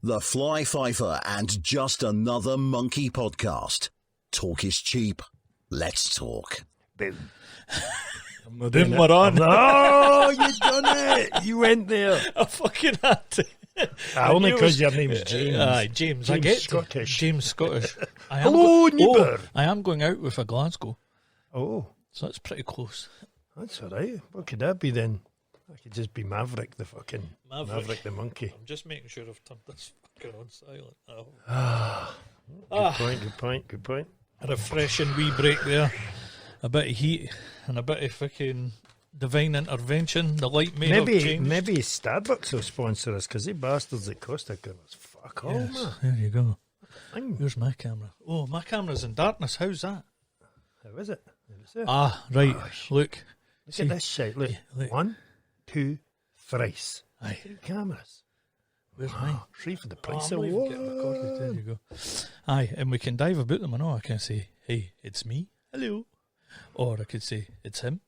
The Fly Fifer and Just Another Monkey podcast. Talk is cheap. Let's talk. Boom. Then we're on. Oh, you done it. You went there. I fucking had to. Only because your name's James. James. James I get Scottish. James Scottish. Hello, neighbour. I am going out with a Glasgow. Oh, so that's pretty close. that's all right. What could that be then? I could just be Maverick, the fucking Maverick the monkey. I'm just making sure I've turned this fucking on silent. Good point. A refreshing wee break there. A bit of heat and a bit of fucking divine intervention. The light may have changed. Maybe Starbucks will sponsor us because they bastards at Costa give us fuck all, Yes, man. there you go. Thing. Here's my camera. Oh, my camera's in darkness. How's that? How is it? Right. Right. Look Look at this shit. Look. look. 1, 2, thrice. Aye. 3 cameras. Where's mine? 3 for the Oh, price I'm of not even getting recorded. There one. you go. Aye, and we can dive about them. I know I can say, hey, it's me. Hello. Or I could say, it's him.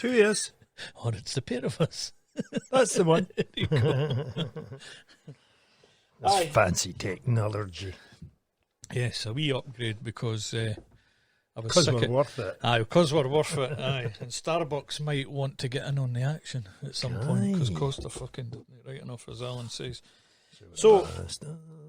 2 years. Or it's the pair of us. That's the one. There you go. That's Aye. fancy technology. Yes, a wee upgrade because I was Because sick we're of... worth it. Aye, because we're worth it. Aye, and Starbucks might want to get in on the action at some point because Aye. Costa fucking did right enough, as Alan says. So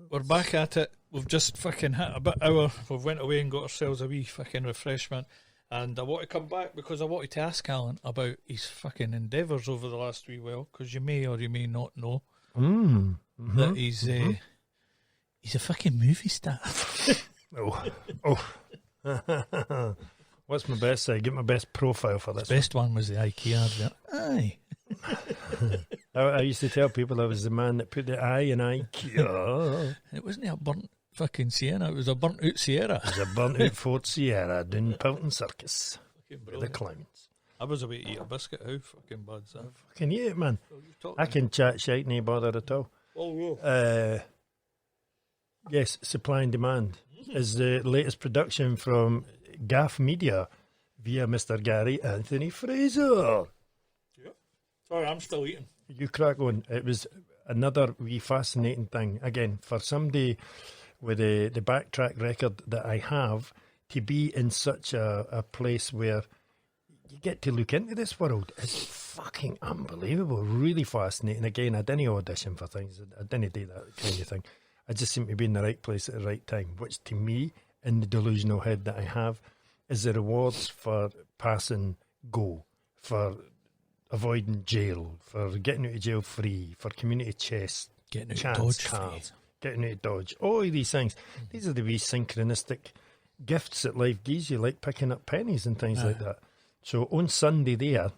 we're back at it. We've just fucking hit a bit hour. We've went away and got ourselves a wee fucking refreshment. And I want to come back because I wanted to ask Alan about his fucking endeavours over the last wee while, because you may or you may not know that he's a fucking movie star. What's my best say? Get my best profile for this. Best one was the IKEA advert. Aye. I used to tell people I was the man that put the I in IKEA. It wasn't a burnt fucking Sienna, it was a burnt out Sierra. It was a burnt out Fort Sierra down Pelton Circus Fucking with the brilliant. clowns. I was away to eat a biscuit. How fucking bad's that? Fucking eat it, man. Oh, you talking? I can chat shite, no bother at all. Oh, yeah. Yes, Supply and Demand is the latest production from GAF Media via Mr. Gary Anthony Fraser. Sorry, I'm still eating. You crack on. It was another wee fascinating thing. Again, for somebody with the backtrack record that I have, to be in such a place where you get to look into this world, it's fucking unbelievable. Really fascinating. Again, I didn't audition for things. I didn't do that kind of thing. I just seem to be in the right place at the right time, which to me, in the delusional head that I have, is the rewards for passing go, for avoiding jail, for getting out of jail free, for community chest, Getting out chance Dodge cards, getting out of Dodge, all of these things. These are the wee synchronistic gifts that life gives you, like picking up pennies and things like that. So on Sunday there,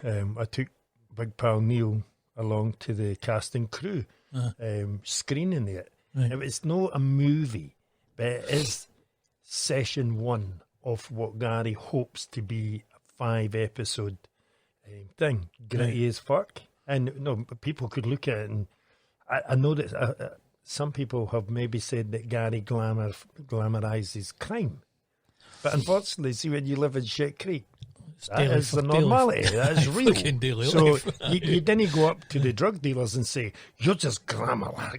I took Big Pal Neil along to the casting crew screening it. Right. Now, it's not a movie, but it is session 1 of what Gary hopes to be a 5-episode thing. Gritty as fuck. And no, people could look at it, and I know that some people have maybe said that Gary glamorises crime. But unfortunately, see, when you live in Shit Creek, that is the normality. That is real. Fucking daily So life. you didn't go up to the drug dealers and say, you're just I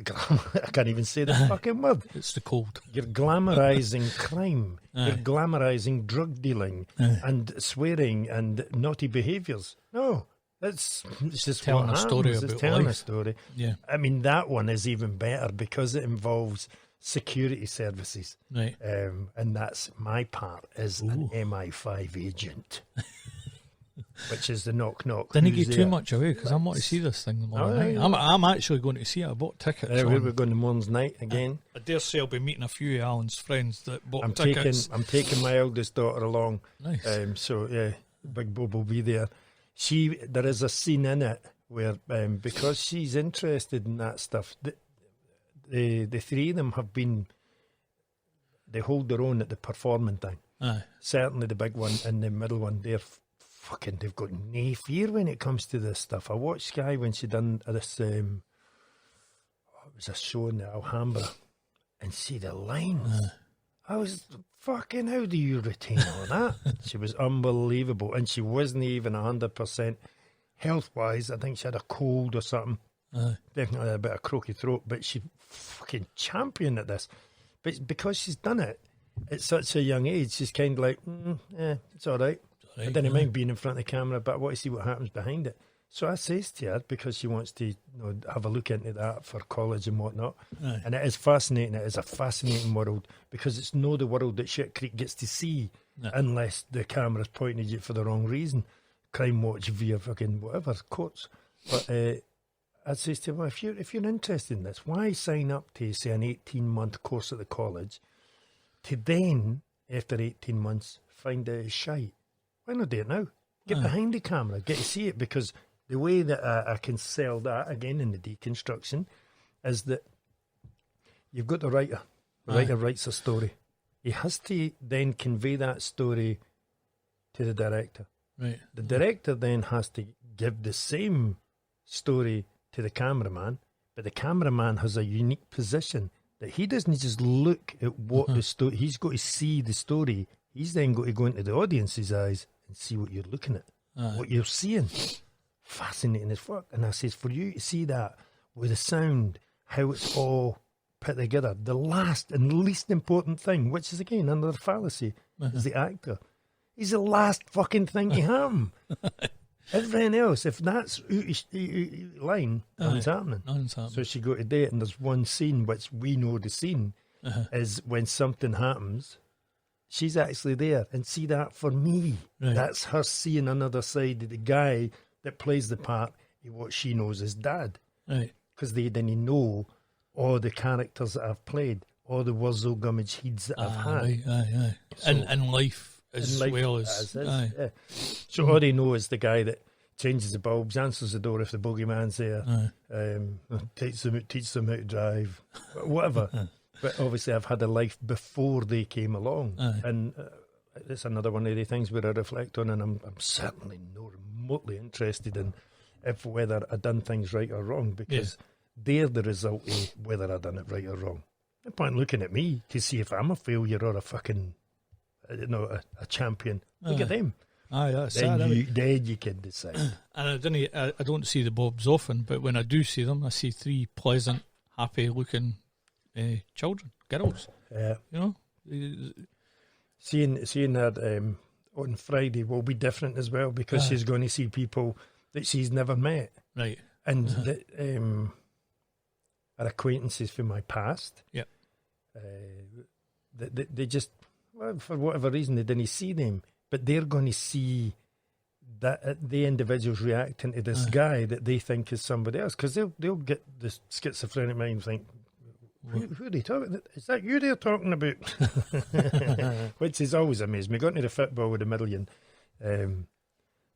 can't even say the fucking word. It's the cold. You're glamorising crime. You're glamorising drug dealing and swearing and naughty behaviours. No, it's just telling what a story happens. It's about telling a life. story. Yeah. I mean, that one is even better because it involves security services. Right. And that's my part as an MI5 agent, which is the knock-knock. Didn't Who's get too there? much away because I want to see this thing tomorrow Aye. night. I'm actually going to see it. I bought tickets. We're going to Mourns Night again. I dare say I'll be meeting a few of Alan's friends that bought I'm tickets. taking my eldest daughter along. Nice. So yeah, Big Bob will be there. There is a scene in it where because she's interested in that stuff, the three of them they hold their own at the performing thing. Aye. Certainly the big one and the middle one, they've got no fear when it comes to this stuff. I watched Sky when she done this, it was a show in the Alhambra, and see the lines. I was fucking, how do you retain all that? She was unbelievable, and she wasn't even 100% health-wise. I think she had a cold or something. Definitely a bit of croaky throat, but she's fucking champion at this. But because she's done it at such a young age, she's kind of like, it's all right. I didn't mind being in front of the camera, but I want to see what happens behind it. So I says to her, because she wants to have a look into that for college and whatnot. And it is fascinating. It is a fascinating world, because it's no the world that Shit Creek gets to see unless the camera's pointing at you for the wrong reason. Crime Watch via fucking whatever, quotes. But I'd say to her, well, if you're interested in this, why sign up to, say, an 18-month course at the college to then, after 18 months, find out it's shite? Why not do it now? Get behind the camera, get to see it, because the way that I can sell that, again, in the deconstruction, is that you've got the writer. The writer writes a story. He has to then convey that story to the director. Right. The director then has to give the same story to the cameraman, but the cameraman has a unique position that he doesn't just look at what the story, he's got to see the story. He's then got to go into the audience's eyes and see what you're looking at, what you're seeing. Fascinating as fuck. And I says, for you to see that with the sound, how it's all put together, the last and least important thing, which is again another fallacy, is the actor. He's the last fucking thing to happen. Everything else, if that's line, nothing's happening. So she go to date, and there's one scene which we know the scene is when something happens. She's actually there, and see that for me. Right. That's her seeing another side of the guy that plays the part of what she knows as dad. Right. Because they didn't know all the characters that I've played, all the Wurzel Gummidge heads that I've had. Right. So, and life as well as yeah. So all they know is the guy that changes the bulbs, answers the door if the bogeyman's there, teaches them how to drive, whatever. But obviously I've had a life before they came along. And it's another one of the things where I reflect on, and I'm certainly not remotely interested in whether I done things right or wrong, because they're the result of whether I done it right or wrong. No point looking at me to see if I'm a failure or a fucking, a champion. Look at them. That's then you can decide. And I don't see the Bobs often, but when I do see them, I see three pleasant, happy-looking children, girls. Yeah, Seeing that on Friday will be different as well, because she's going to see people that she's never met. Right. And that are acquaintances from my past. Yeah. They just, well, for whatever reason, they didn't see them, but they're going to see that the individuals reacting to this guy that they think is somebody else, because they'll get the schizophrenic mind and think, who are they talking? Is that you they're talking about? Which is always amazed me. Going to the football with a million,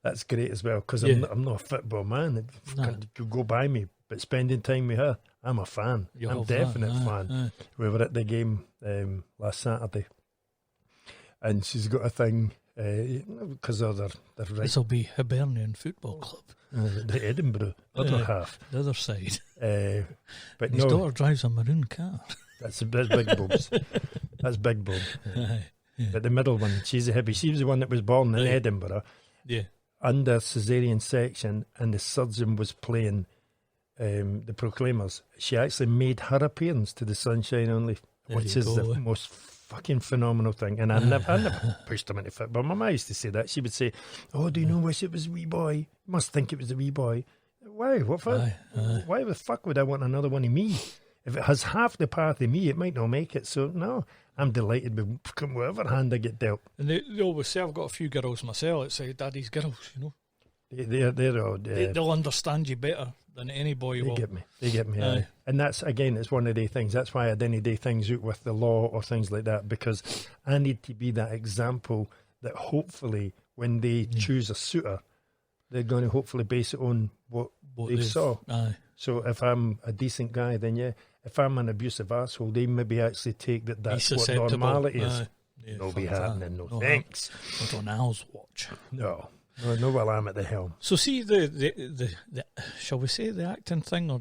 that's great as well, because I'm not a football man. It could go by me, but spending time with her, I'm a fan. I'm a definite fan. We were at the game last Saturday, and she's got a thing because of their right. This will be Hibernian Football Club. The Edinburgh, other half. The other side. But his daughter drives a maroon car. That's big bulbs. That's big bulb. But the middle one, she's a hippie. She was the one that was born in Edinburgh. Yeah. Under caesarean section, and the surgeon was playing the Proclaimers. She actually made her appearance to the Sunshine Only, which is the most fucking phenomenal thing. And I never pushed him into football. My mum used to say that. She would say, "Oh, do you know, wish it was a wee boy? You must think it was a wee boy." Why? What for? Why the fuck would I want another one of me? If it has half the path of me, it might not make it. So no, I'm delighted with whatever hand I get dealt. And they always say, I've got a few girls myself. It's like daddy's girls, They're all. They'll understand you better than any boy will. They get me. Aye. And that's, again, it's one of the things. That's why I didn't do things out with the law or things like that, because I need to be that example that hopefully when they choose a suitor, they're going to hopefully base it on what they saw. Aye. So if I'm a decent guy, then yeah. If I'm an abusive asshole, they maybe actually take that's what normality is. No be happening, no thanks. Not on Al's watch. No, while I'm at the helm. So see the shall we say the acting thing or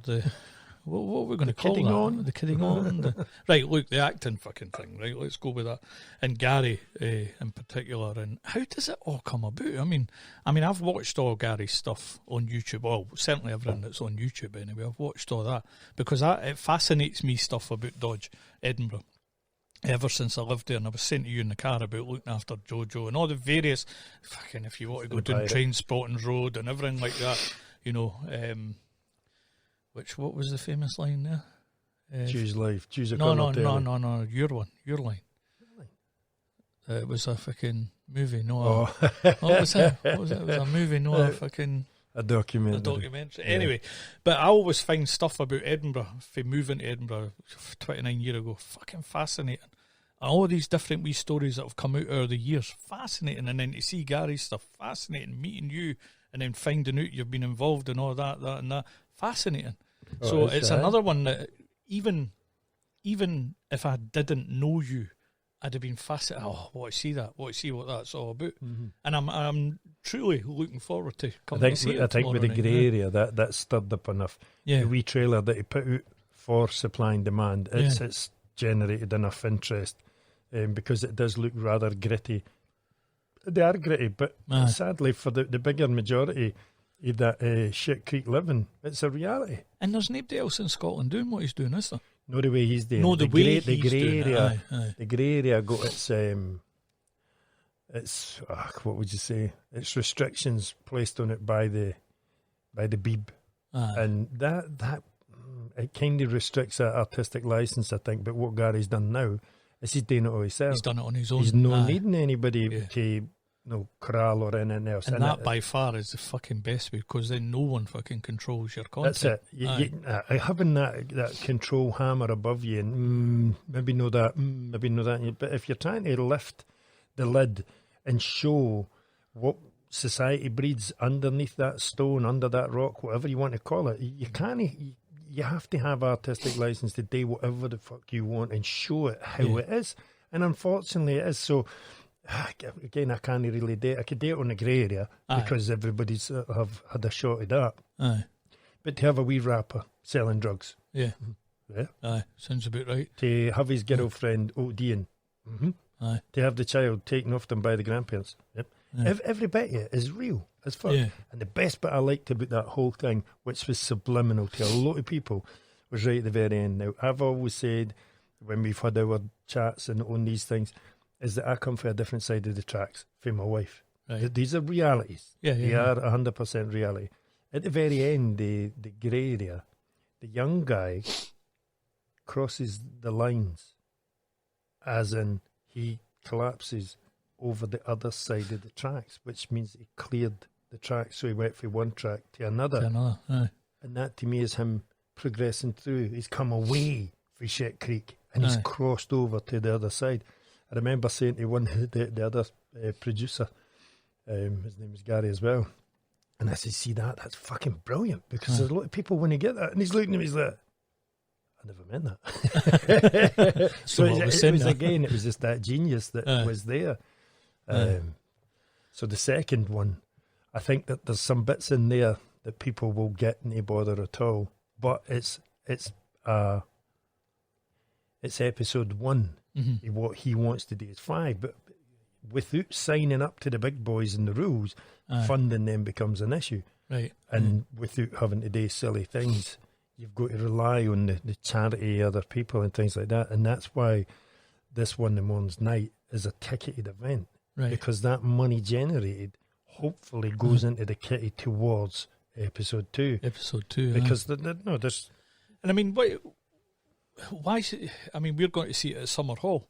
what are we going to call kidding that? on? The kidding on. Right, look, the acting fucking thing, right? Let's go with that. And Gary in particular. And how does it all come about? I mean, I've watched all Gary's stuff on YouTube. Well, certainly everything that's on YouTube anyway. I've watched all that because it fascinates me, stuff about Dodge, Edinburgh. Ever since I lived there, and I was saying to you in the car about looking after Jojo and all the various fucking, if you want to go down Train Spotting Road and everything like that, you know. What was the famous line there? Choose life. Choose a no, your line. Really? It was a fucking movie. No, Oh. what was it? It was a movie. No, a fucking. A documentary. Yeah. Anyway, but I always find stuff about Edinburgh, if you move into Edinburgh 29 years ago, fucking fascinating. And all these different wee stories that have come out over the years, fascinating. And then to see Gary's stuff, fascinating. Meeting you and then finding out you've been involved in all that and that, fascinating. So it's another one that even if I didn't know you, I'd have been fascinated. Oh, what to see what that's all about. Mm-hmm. And I'm truly looking forward to coming to see it. I think with the grey area that stirred up enough. Yeah. The wee trailer that he put out for supply and demand, it's generated enough interest because it does look rather gritty. They are gritty, but sadly for the bigger majority of that Shit Creek living, it's a reality. And there's nobody else in Scotland doing what he's doing, is there? No, the way he's doing. No, the grey area. Aye. The grey area got its what would you say? Its restrictions placed on it by the Beeb, and that it kind of restricts that artistic license, I think. But what Gary's done now is he's doing it all himself. He's done it on his own. He's not needing anybody to corral or anything else. And that by far is the fucking best way, because then no one fucking controls your content. That's it. Having that control hammer above you and maybe know that. But if you're trying to lift the lid and show what society breeds underneath that stone, under that rock, whatever you want to call it, you can't. You have to have artistic license to do whatever the fuck you want and show it how it is. And unfortunately, it is. So again, I can't really do it. I could do it on the grey area because everybody's have had a shot at that. Aye. But to have a wee rapper selling drugs. Yeah. Yeah. Aye. Sounds about right. To have his girlfriend ODing. Mm-hmm. Aye. To have the child taken off them by the grandparents. Yep. Yeah. Every bit of it is real as fuck. Yeah. And the best bit I liked about that whole thing, which was subliminal to a lot of people, was right at the very end. Now, I've always said, when we've had our chats and on these things, is that I come from a different side of the tracks from my wife. Right. These are realities. They are 100% reality. At the very end, the grey area, the young guy crosses the lines, as in he collapses over the other side of the tracks, which means he cleared the track, so he went from one track to another. Aye. And that to me is him progressing through. He's come away from Shit Creek and he's crossed over to the other side. I remember saying to the other producer, his name is Gary as well, and I said, see that's fucking brilliant, because there's a lot of people when they get that, and he's looking at me, he's like, I never meant that. So it was just that genius that was there. So the second one, I think that there's some bits in there that people will get no bother at all, but it's episode 1. Mm-hmm. What he wants to do is 5, but without signing up to the big boys and the rules, funding them becomes an issue. Right. And without having to do silly things, you've got to rely on the charity, other people and things like that. And that's why this One the Morning's Night is a ticketed event. Right. Because that money generated hopefully goes into the kitty towards episode 2. Because there's... And I mean, why? I mean, we're going to see it at Summer Hall.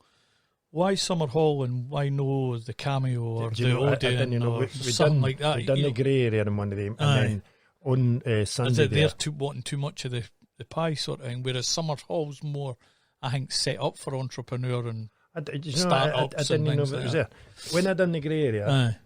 Why Summer Hall and why no the Cameo or the Odeon or something like that? We've done the grey area in one of them, and then on Sunday they're wanting too much of the pie sort of thing, whereas Summer Hall's more, I think, set up for entrepreneur and start-ups. I didn't know if it was there. When I done the grey area,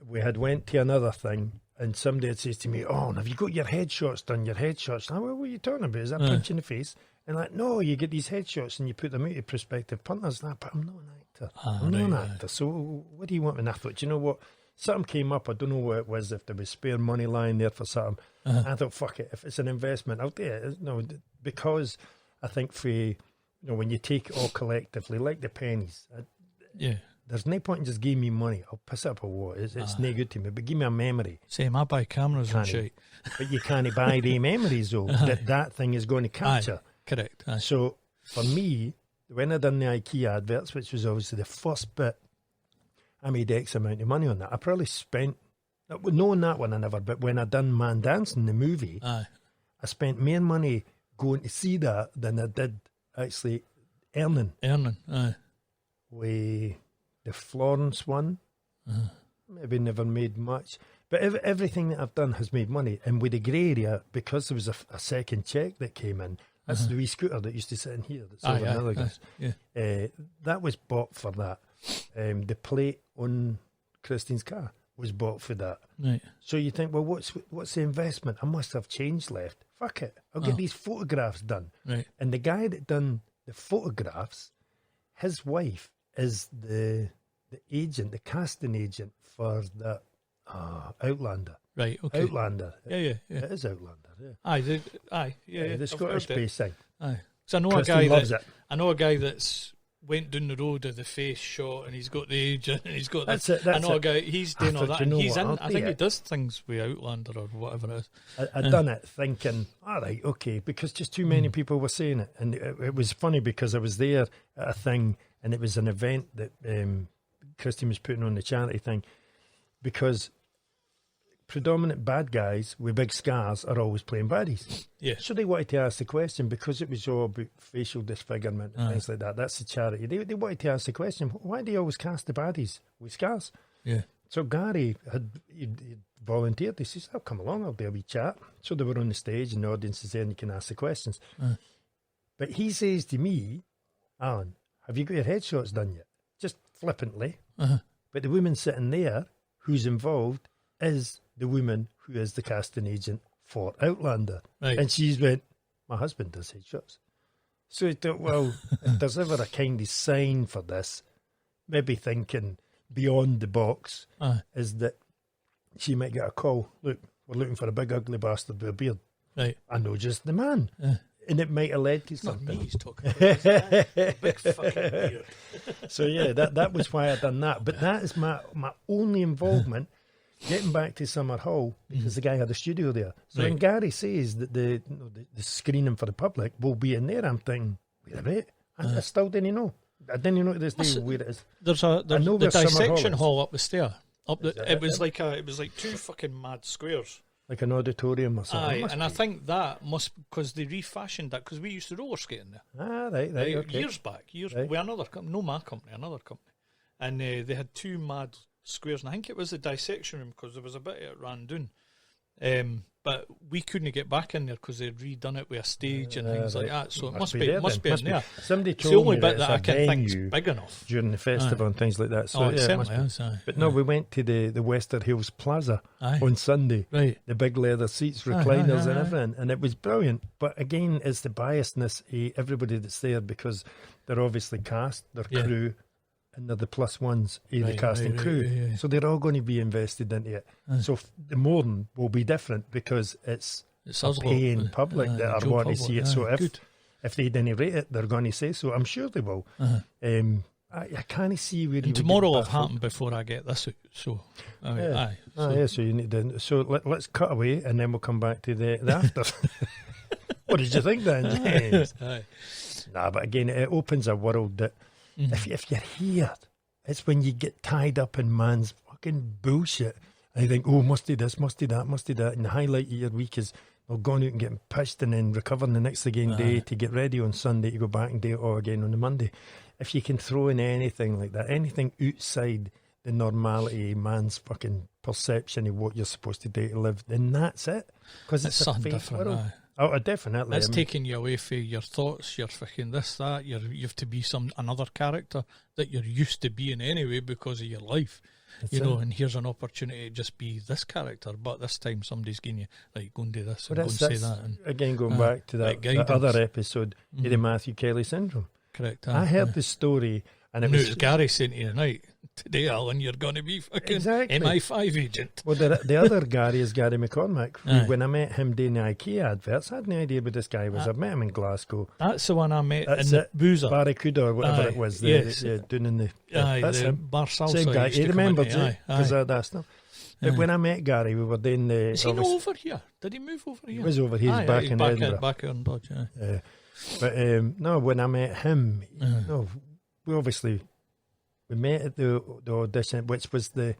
we had went to another thing, and somebody had said to me, "Oh, have you got your headshots done? Your headshots?" And I went, "What are you talking about? Is that punch in the face?" And like, no, you get these headshots and you put them out to prospective punters. But I'm not an actor. I'm not an actor. So what do you want? And I thought, you know what? something came up. I don't know what it was, if there was spare money lying there for something. I thought, fuck it, if it's an investment, I'll do it. No, because I think when you take it all collectively, like the pennies, there's no point in just giving me money. I'll piss up a what. It's no good to me, but give me a memory. Same, I buy cameras and shit. But you can't buy the memories, though, that thing is going to capture. Correct. So, for me, when I done the IKEA adverts, which was obviously the first bit, I made X amount of money on that. I probably spent, knowing that one I never, but when I done Man Dancing, the movie, I spent more money going to see that than I did actually earning. With the Florence one, maybe never made much. But everything that I've done has made money. And with the grey area, because there was a second cheque that came in, that's the wee scooter that used to sit in here. That's over in Milligan's. That was bought for that. The plate on Christine's car was bought for that. Right. So you think, well, what's the investment? I must have change left. Fuck it. I'll get these photographs done. Right. And the guy that done the photographs, his wife is the agent, the casting agent for that Outlander. Right, okay. Outlander. Yeah. It is Outlander, yeah. Aye, the Scottish based thing. Aye. So I know Kristen a guy loves it. I know a guy that's went down the road of the face shot, and he's got the agent, and he's got That's this. it, that's I know it. a guy, he's doing all that, and he's in. I think he it. does things with Outlander or whatever it is. I'd done it thinking, all right, okay, because just too many people were saying it. And it was funny because I was there at a thing, and it was an event that Christine was putting on, the charity thing, because predominant bad guys with big scars are always playing baddies. Yeah. So they wanted to ask the question, because it was all about facial disfigurement and things like that. That's the charity. They wanted to ask the question, why do you always cast the baddies with scars? Yeah. So Gary he'd volunteered. He says, I'll come along, I'll do a wee chat. So they were on the stage and the audience is there and you can ask the questions. But he says to me, Alan, have you got your headshots done yet? Just flippantly. But the woman sitting there who's involved is the woman who is the casting agent for Outlander. Right. And she's went, my husband does headshots. So he thought, well, if there's ever a kind of sign for this, maybe thinking beyond the box, is that she might get a call. Look, we're looking for a big ugly bastard with a beard. Right. I know just the man. And it might have led to something. Not me he's talking about. Big fucking beard. So yeah, that was why I done that. But that is my only involvement. Getting back to Summer Hall, because the guy had a studio there. So when Gary says that the screening for the public will be in there, I'm thinking, wait a minute, I still didn't know. I didn't know to this day where it is. There's the dissection hall up the stair. It was like two fucking mad squares. Like an auditorium or something. Aye, and I think that must, because they refashioned that, because we used to roller skate in there. Ah, right, okay. Years back, with another company, no my company, another company. And they had two mad squares, and I think it was the dissection room, because there was a bit of it ran down. But we couldn't get back in there because they'd redone it with a stage and things like that. So it must be in there. Somebody It's the told only me bit that that I it's a can think is venue big enough. during the festival and things like that. So it yeah, certainly is. But no, we went to the Wester Hills Plaza on Sunday. Right. The big leather seats, recliners and everything. And it was brilliant. But again, it's the biasness of everybody that's there, because they're obviously cast, their crew, and they're the plus ones of the casting crew. Yeah. So they're all going to be invested into it. So the Morn will be different, because it's a paying public that are wanting to see it. So if they didn't rate it, they're going to say so. I'm sure they will. I can't see where. And tomorrow will have happened before I get this out. So, so you need to. So let's cut away, and then we'll come back to the after. What did you think then, James? Nah, but again, it opens a world that if you're here, it's when you get tied up in man's fucking bullshit. And you think, oh, must do this, must do that, must do that. And the highlight of your week is going out and getting pitched and then recovering the next again day to get ready on Sunday to go back and do it all again on the Monday. If you can throw in anything like that, anything outside the normality of man's fucking perception of what you're supposed to do to live, then that's it. Because it's a fake world. Oh, definitely. It's taking you away from your thoughts, your fucking this, that. You have to be another character that you're used to being anyway because of your life. That's and here's an opportunity to just be this character, but this time somebody's getting you, like, go and do this and go and say that. And, again, going back to that other episode of the Matthew Kelly syndrome. Correct. I heard the story, and it was Gary saying to you tonight. today, Alan, you're going to be fucking Exactly. MI5 agent. Well, the other Gary is Gary McCormack. Aye. When I met him doing the IKEA adverts, I had no idea who this guy was. I met him in Glasgow. That's the one I met That's in the it. Boozer. Barracuda or whatever Aye, it was. yes. Doing in the... Aye, that's the him. bar salsa. Same guy. used He to come remembered into, it because aye. I'd asked him. But Aye. when I met Gary, we were doing the... Is he not over here? Did he move over here? He was over here. He's back in Edinburgh. Back in Dodge, aye. But no, when I met him, no, we met at the audition, which was the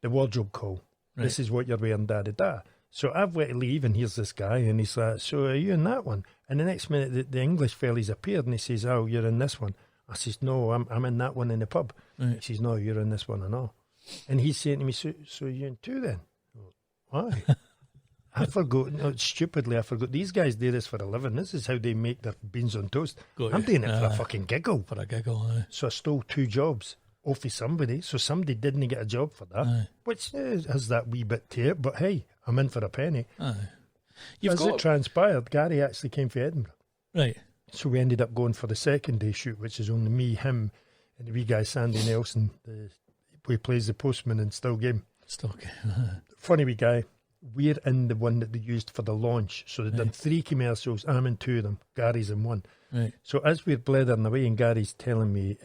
wardrobe call. Right. This is what you're wearing, da-da-da. So I've went to leave, and here's this guy, and he's like, so are you in that one? And the next minute, the English fella's appeared, and he says, oh, you're in this one. I says, no, I'm in that one in the pub. Right. He says, no, you're in this one and all. And he's saying to me, so you're in two then? Why? I forgot, stupidly, I forgot. These guys do this for a living. This is how they make their beans on toast. I'm doing it for a fucking giggle. For a giggle, aye. So I stole 2 jobs off of somebody. So somebody didn't get a job for that, Aye. which has that wee bit to it. But hey, I'm in for a penny. Aye. As it transpired, Gary actually came from Edinburgh. Right. So we ended up going for the second day shoot, which is only me, him, and the wee guy Sandy Nelson, who plays the postman in Still Game. Still okay. Funny wee guy. We're in the one that they used for the launch. So they've done 3 commercials. I'm in 2 of them. Gary's in 1. Right. So as we're blethering away and Gary's telling me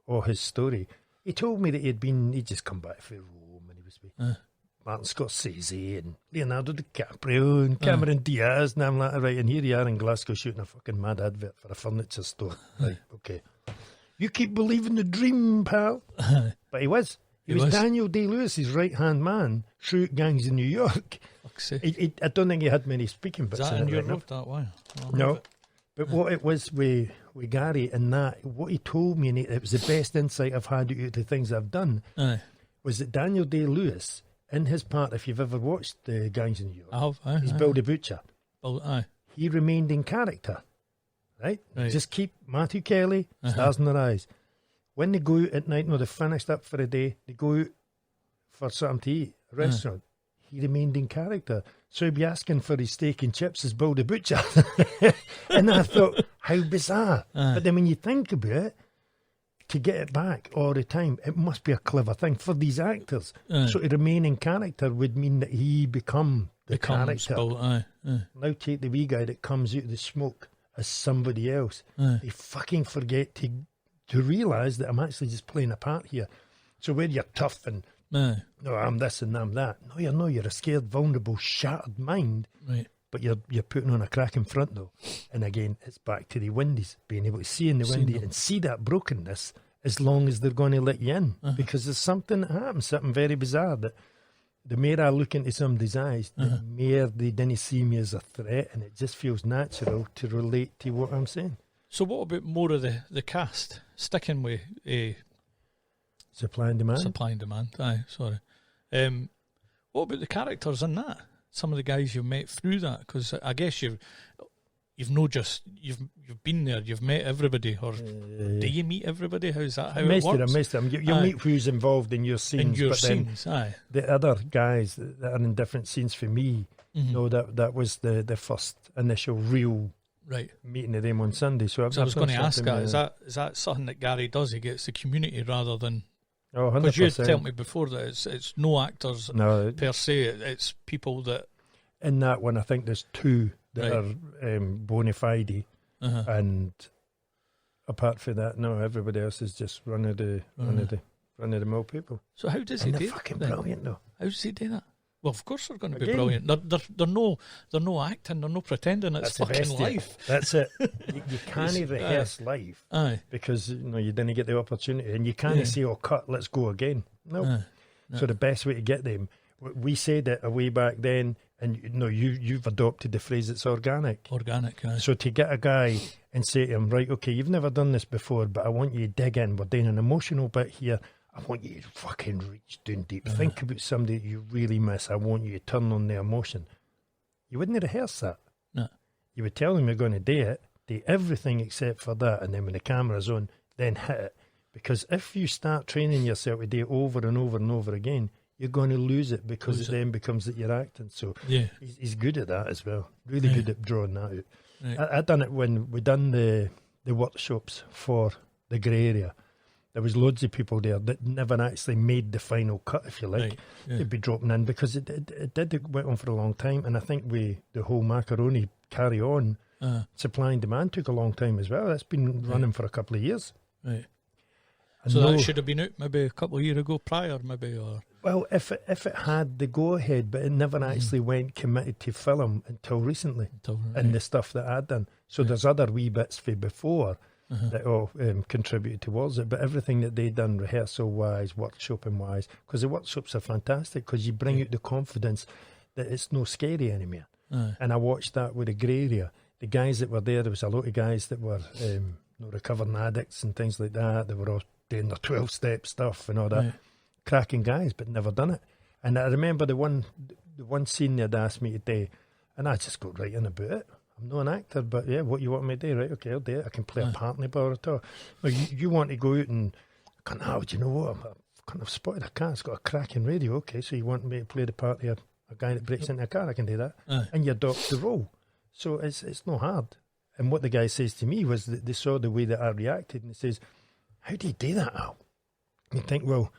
all his story, he told me that he'd just come back from Rome and he was with Martin Scorsese and Leonardo DiCaprio and Cameron Diaz. And I'm like, right, and here you are in Glasgow shooting a fucking mad advert for a furniture store. Right, okay. You keep believing the dream, pal. But he was. He was Daniel Day-Lewis's right-hand man through Gangs in New York. I don't think he had many speaking bits. Is that in in it your right now. note that way? No. But what it was with Gary and that, what he told me, and it was the best insight I've had out of the things I've done, was that Daniel Day-Lewis, in his part, if you've ever watched the Gangs in New York, I have, he's Bill the Butcher. Aye. He remained in character, right? Just keep Matthew Kelly, stars in their eyes. When they go out at night, they're finished up for a day, they go out for something to eat, a restaurant. He remained in character. So he'd be asking for his steak and chips as Bill the Butcher. And I thought, how bizarre. But then when you think about it, to get it back all the time, it must be a clever thing for these actors. So to remain in character would mean that he become the character. Now take the wee guy that comes out of the smoke as somebody else. They fucking forget to realise that I'm actually just playing a part here. So where you're tough and no, I'm this and I'm that. No, you're not. You're a scared, vulnerable, shattered mind. Right. But you're putting on a crack in front though. And again, it's back to the windies, being able to see in the windy and see that brokenness as long as they're going to let you in. Because there's something that happens, something very bizarre, that the more I look into somebody's eyes, the more they didn't see me as a threat, and it just feels natural to relate to what I'm saying. So what about more of the cast? Sticking with supply and demand. Supply and demand. Aye, sorry. What about the characters in that? Some of the guys you've met through that, because I guess you've not just you've been there, you've met everybody, or do you meet everybody? How's that? How it works? Most of them. You meet who's involved in your scenes, Aye. The other guys that are in different scenes for me, that was the first initial real. Right, meeting of them on Sunday. So I was going to ask that. Is that something that Gary does? He gets the community rather than. Oh, 100%. Because you had told me before that it's no actors per se. It's people that. In that one, I think there's 2 that are bona fide, and apart from that, no, everybody else is just run of the mill people. So how does he do that? They're fucking brilliant, though. How does he do that? Well, of course they're going to be brilliant. They're no acting. They're no pretending. It's fucking life. That's it. You can't rehearse live because you didn't get the opportunity, and you can't say, "Oh, cut, let's go again." No. So the best way to get them, we said it a way back then, and you've adopted the phrase. It's organic. Organic. So to get a guy and say to him, right, okay, you've never done this before, but I want you to dig in. We're doing an emotional bit here. I want you to fucking reach down deep. Think about somebody that you really miss. I want you to turn on the emotion. You wouldn't rehearse that. No. You would tell them you're going to do everything except for that, and then when the camera's on, then hit it. Because if you start training yourself to do it over and over and over again, you're going to lose it because it then becomes that you're acting. So he's good at that as well. Really good at drawing that out. Right. I done it when we done the workshops for the grey area. there was loads of people there that never actually made the final cut, if you like. Right, yeah. They'd be dropping in because it went on for a long time, and I think the whole macaroni carry on supply and demand took a long time as well. That's been running for a couple of years. Right. So that should have been out maybe a couple of years ago prior, maybe, or... Well, if it had the go-ahead, but it never actually went committed to film until recently, and the stuff that I'd done. So there's other wee bits for before that all contributed towards it, but everything that they'd done rehearsal-wise, workshopping-wise, because the workshops are fantastic because you bring out the confidence that it's no scary anymore. And I watched that with the grey area. The guys that were there was a lot of guys that were recovering addicts and things like that. They were all doing their 12-step stuff and all that. Right. Cracking guys, but never done it. And I remember the one scene they'd asked me to do, and I just got right in about it. I'm not an actor, but yeah, what you want me to do, right? Okay, I'll do it. I can play a part in the bar at all. Well, you want to go out and, do you know what? I've spotted a car. It's got a cracking radio. Okay, so you want me to play the part of a guy that breaks into a car? I can do that. And you adopt the role. So it's not hard. And what the guy says to me was that they saw the way that I reacted, and he says, "How do you do that, Al?" And you think, well,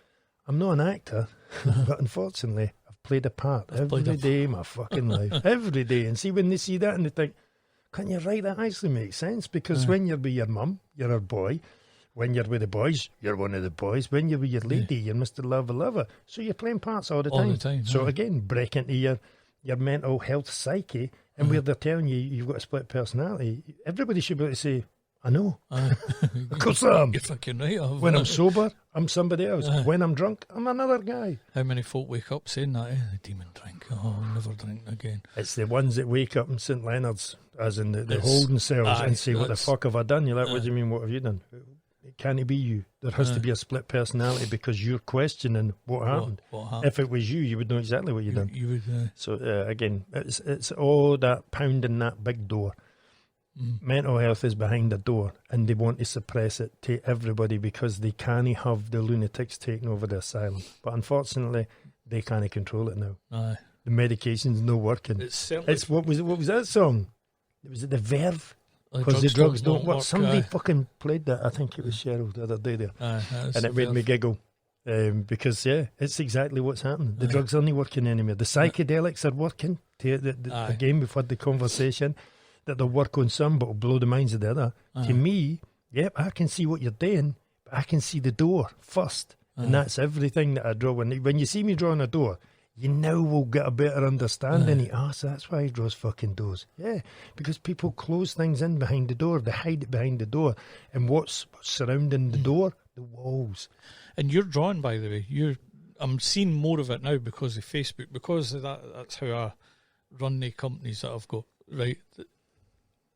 I'm not an actor, but unfortunately, I've played a part every day of my fucking life. Every day. And see, when they see that and they think, can't you write that actually makes sense? Because when you're with your mum, you're a boy. When you're with the boys, you're one of the boys. When you're with your lady, you're Mr. Lover. So you're playing parts all the time. All the time. So again, break into your mental health psyche, and where they're telling you you've got a split personality, everybody should be able to say, I know. Of course I am. You're fucking right. When I'm sober, I'm somebody else. When I'm drunk, I'm another guy. How many folk wake up saying that, The demon drink. Oh, I'll never drink again. It's the ones that wake up in St Leonard's, as in the holding cells, and say, what the fuck have I done? You're like, what do you mean, what have you done? It can't be you. There has to be a split personality because you're questioning what happened. What happened. If it was you would know exactly what you've done. You would, So again, it's all that pounding that big door. Mental health is behind the door, and they want to suppress it to everybody because they can't have the lunatics taking over the asylum. But unfortunately, they can't control it now. The medication's not working. It's what was that song? Was it the Verve? Because the drugs don't work. Somebody fucking played that. I think it was Cheryl the other day there, and it made me giggle. Because it's exactly what's happening. The drugs aren't working anymore. The psychedelics are working. Again, we've had the conversation that they'll work on some, but will blow the minds of the other. To me, I can see what you're doing, but I can see the door first, and that's everything that I draw. When you see me drawing a door, you now will get a better understanding. So that's why he draws fucking doors. Yeah, because people close things in behind the door. They hide it behind the door, and what's surrounding the door? The walls. And you're drawing, by the way. I'm seeing more of it now because of Facebook, because that's how I run the companies that I've got. Right.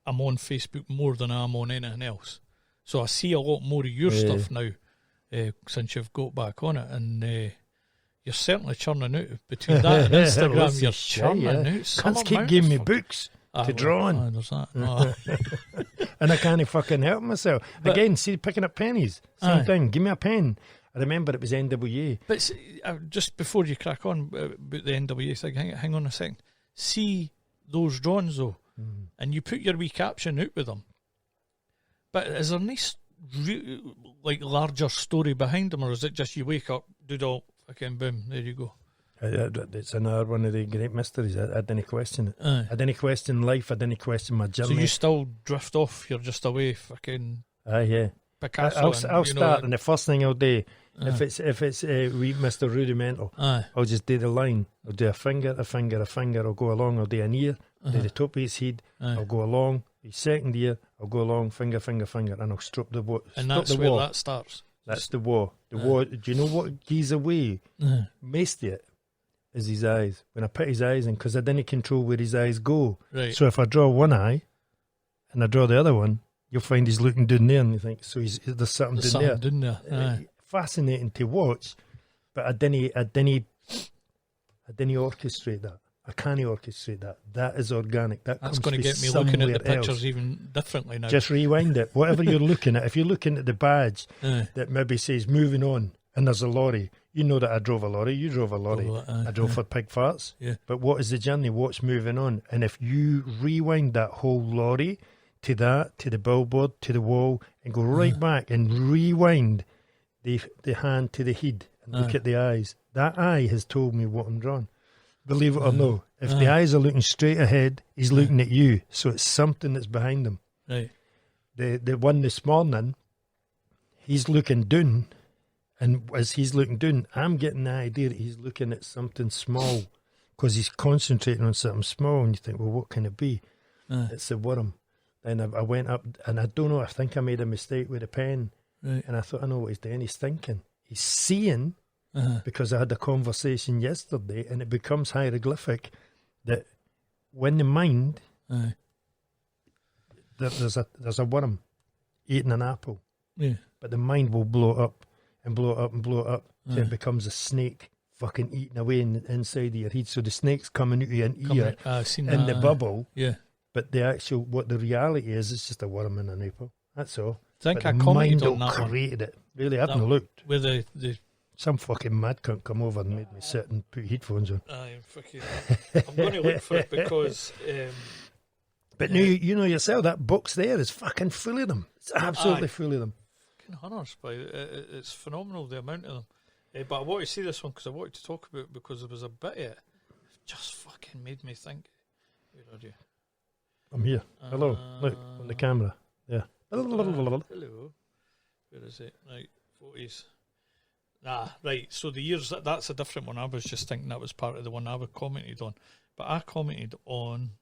I'm on Facebook more than I'm on anything else. So I see a lot more of your stuff now since you've got back on it. And you're certainly churning out. Between that and Instagram, you're churning out. Cunts keep giving me books to draw on. There's that. And I can't fucking help myself. Again, see, picking up pennies. Same thing. Give me a pen. I remember it was NWA. But just before you crack on about the NWA thing, hang on a second. See those drawings, though. And you put your wee caption out with them. But is there any larger story behind them, or is it just you wake up, doodle, fucking boom, there you go? It's another one of the great mysteries. I didn't question it. I didn't question life. I didn't question my journey. So you still drift off. You're just away, fucking. Picasso. I'll start, and the first thing I'll do, if it's wee Mr. Rudimental, I'll just do the line. I'll do a finger. I'll go along. I'll do an ear. Do the top of his head. I'll go along. His second ear. I'll go along. Finger, and I'll strip the wall. And that's where that starts. That's the war. The war. Do you know what gives away most of it? Is his eyes. When I put his eyes in, because I didn't control where his eyes go. Right. So if I draw one eye, and I draw the other one, you'll find he's looking down there, and you think, so there's something down there. Fascinating to watch, but I didn't orchestrate that. I can't orchestrate that. That is organic. That's going to get me looking at the pictures even differently now. Just rewind it. Whatever you're looking at, if you're looking at the badge that maybe says moving on, and there's a lorry, you know that I drove a lorry, you drove a lorry. I drove for pig farts. Yeah. But what is the journey? What's moving on? And if you rewind that whole lorry to the billboard, to the wall, and go right back and rewind the hand to the head and look at the eyes. That eye has told me what I'm drawing. Believe it or no, if the eyes are looking straight ahead, he's looking at you. So it's something that's behind him. Right. The one this morning, he's looking down, and as he's looking down, I'm getting the idea that he's looking at something small because he's concentrating on something small, and you think, well, what can it be? It's a worm. Then I went up, and I don't know, I think I made a mistake with a pen, and I thought, I know what he's doing. He's thinking. He's seeing, because I had a conversation yesterday, and it becomes hieroglyphic that when the mind, there's a worm eating an apple, but the mind will blow it up and blow it up and blow it up till it becomes a snake fucking eating away inside of your head. So the snake's coming out of your ear in the bubble. Yeah. But the actual, what the reality is, it's just a worm in an apple. That's all. I think but I the commented mind on that created it. Really, I haven't looked. With the some fucking mad cunt come over and made me sit and put headphones on. I'm going to look for it because. But now you know yourself, that box there is fucking full of them. It's absolutely full of them. Fucking hunters, but it's phenomenal the amount of them. But I want to see this one because I wanted to talk about it because there was a bit of it. Just fucking made me think. Where are you? I'm here. Hello. Look, on the camera. Yeah. Hello. Where is it? Right, 40s. Right. So the years, that's a different one. I was just thinking that was part of the one I commented on. But I commented on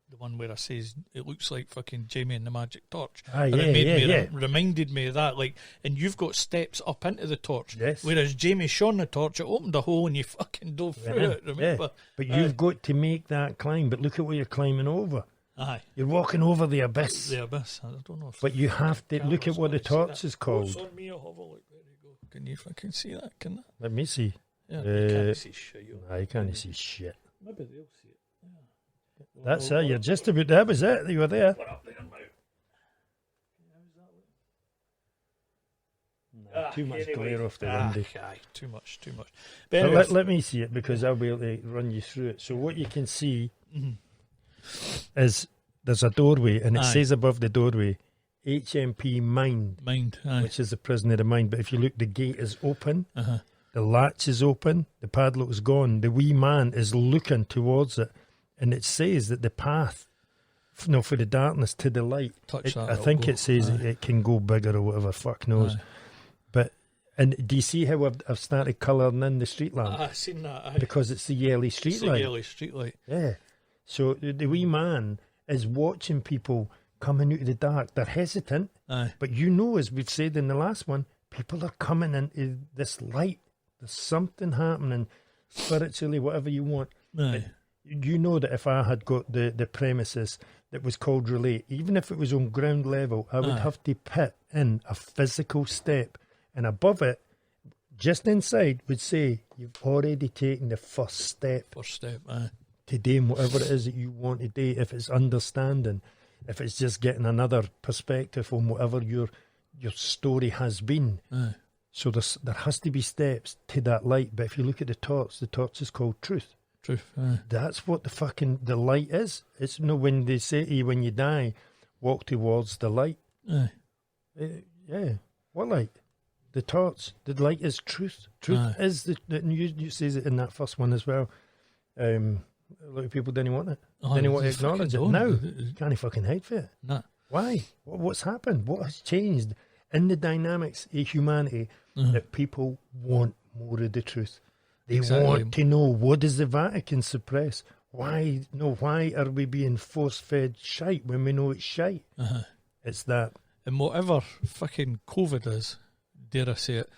the one where I says it looks like fucking Jamie and the Magic Torch. And it reminded me of that. Like, and you've got steps up into the torch. Yes. Whereas Jamie shone the torch, it opened a hole and you fucking dove through it. Remember? Yeah. But you've got to make that climb. But look at what you're climbing over. Aye. You're walking over the abyss. The abyss. I don't know. But you have to look at what the torch is called. It's on me. I'll have a look. There you go. Can you fucking see that? Can that? Let me see. Yeah. You can't see shit. I can't see shit. Maybe they'll see it. That's it. You're just about. That was it. You were there. Too much glare off the window. Too much. But anyway, let me see it because I'll be able to run you through it. So what you can see is there's a doorway, and it says above the doorway, HMP Mind, which is the prison of the mind. But if you look, the gate is open, the latch is open, the padlock is gone. The wee man is looking towards it. And it says that the path, for the darkness to the light, I think it says it can go bigger or whatever, fuck knows. And do you see how I've started colouring in the street lamp? I've seen that. Because it's the yellow street light. Yeah. So the wee man is watching people coming out of the dark. They're hesitant, but you know, as we've said in the last one, people are coming into this light. There's something happening spiritually, whatever you want. You know that if I had got the premises that was called relay, even if it was on ground level, I would have to put in a physical step, and above it, just inside, would say you've already taken the first step. To doing whatever it is that you want to do. If it's understanding, if it's just getting another perspective on whatever your story has been. So there has to be steps to that light. But if you look at the torch is called truth. That's what the light is. It's when they say to you when you die, walk towards the light. What light? The torch. The light is truth. Truth is you says it in that first one as well. A lot of people didn't want it. Didn't want to acknowledge it. Now you can't fucking hide for it. No. Why? What's happened? What has changed in the dynamics of humanity that people want more of the truth? They want to know, what does the Vatican suppress? Why are we being force-fed shite when we know it's shite? It's that. And whatever fucking COVID is, dare I say it,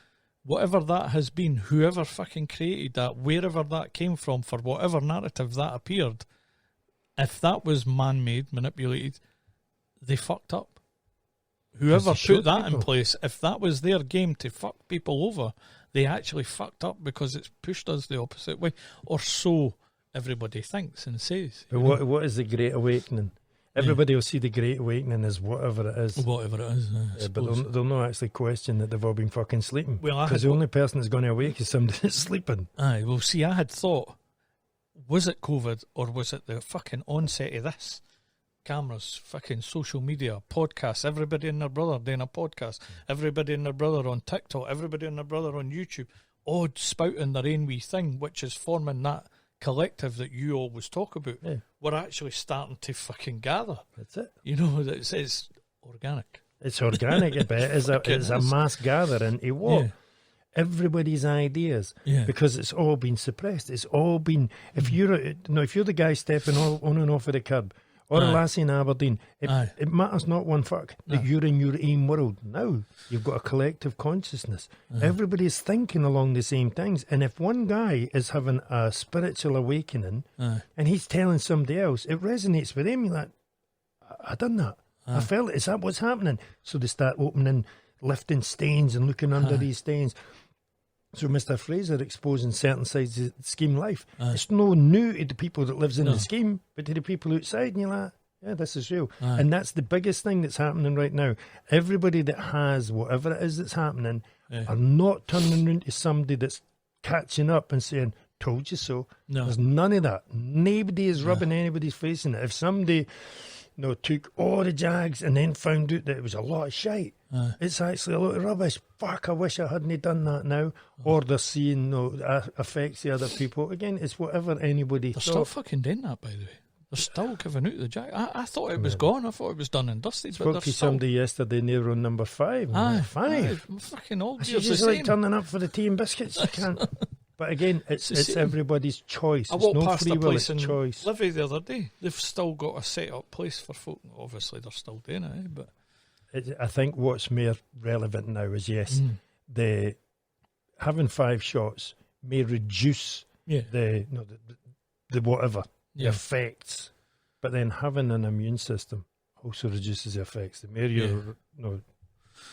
whatever that has been, whoever fucking created that, wherever that came from, for whatever narrative that appeared, if that was man-made, manipulated, they fucked up. Whoever put that in place, if that was their game to fuck people over, they actually fucked up because it's pushed us the opposite way, or so everybody thinks and says. But what is the Great Awakening? Everybody will see the Great Awakening as whatever it is. Whatever it is. But they'll not actually question that they've all been fucking sleeping. Well, because the only person that's going to awake is somebody that's sleeping. Well, see, I had thought, was it COVID or was it the fucking onset of this? cameras, fucking social media, podcasts, everybody and their brother doing a podcast, everybody and their brother on TikTok, everybody and their brother on YouTube, all spouting their own wee thing, which is forming that collective that you always talk about. Yeah. We're actually starting to fucking gather. That's it. You know, it's organic. It's organic, but it's a mass gathering to what? Yeah. Everybody's ideas, Yeah. because it's all been suppressed. It's all been. If you're the guy stepping on and off of the curb, or a Aye. lassie in Aberdeen, Aye. it matters not one fuck that No. you're in your own world. Now you've got a collective consciousness. Everybody's thinking along the same things, and if one guy is having a spiritual awakening Aye. and he's telling somebody else, it resonates with him. You're like, I done that. I felt it. Is that what's happening? So they start opening, lifting stains and looking under these stains. So Mr. Fraser exposing certain sides of the scheme life. It's no new to the people that lives in the scheme, but to the people outside, and you're like, yeah, this is real. And that's the biggest thing that's happening right now. Everybody that has whatever it is that's happening are not turning into somebody that's catching up and saying, told you so. No. There's none of that. Nobody is rubbing anybody's face in it. If somebody took all the jags and then found out that it was a lot of shite, it's actually a lot of rubbish. Fuck, I wish I hadn't done that now. Or they're seeing affects the other people. Again, it's whatever anybody They're thought. still fucking doing that, by the way. They're still giving out the jack. I thought it was gone. I thought it was done and dusted. But Spoke they're to still... somebody yesterday near on number 5. Aye, Five. aye, fucking all She's gears the just like same. turning up for the tea and biscuits. You can't. But again, it's the same. everybody's choice. I It's walked no past free a will, place it's in choice. Livy the other day. They've still got a set up place for folk. Obviously, they're still doing it, but I think what's more relevant now is, yes, the having 5 shots may reduce the whatever, the Yeah. effects, but then having an immune system also reduces the effects. The more you're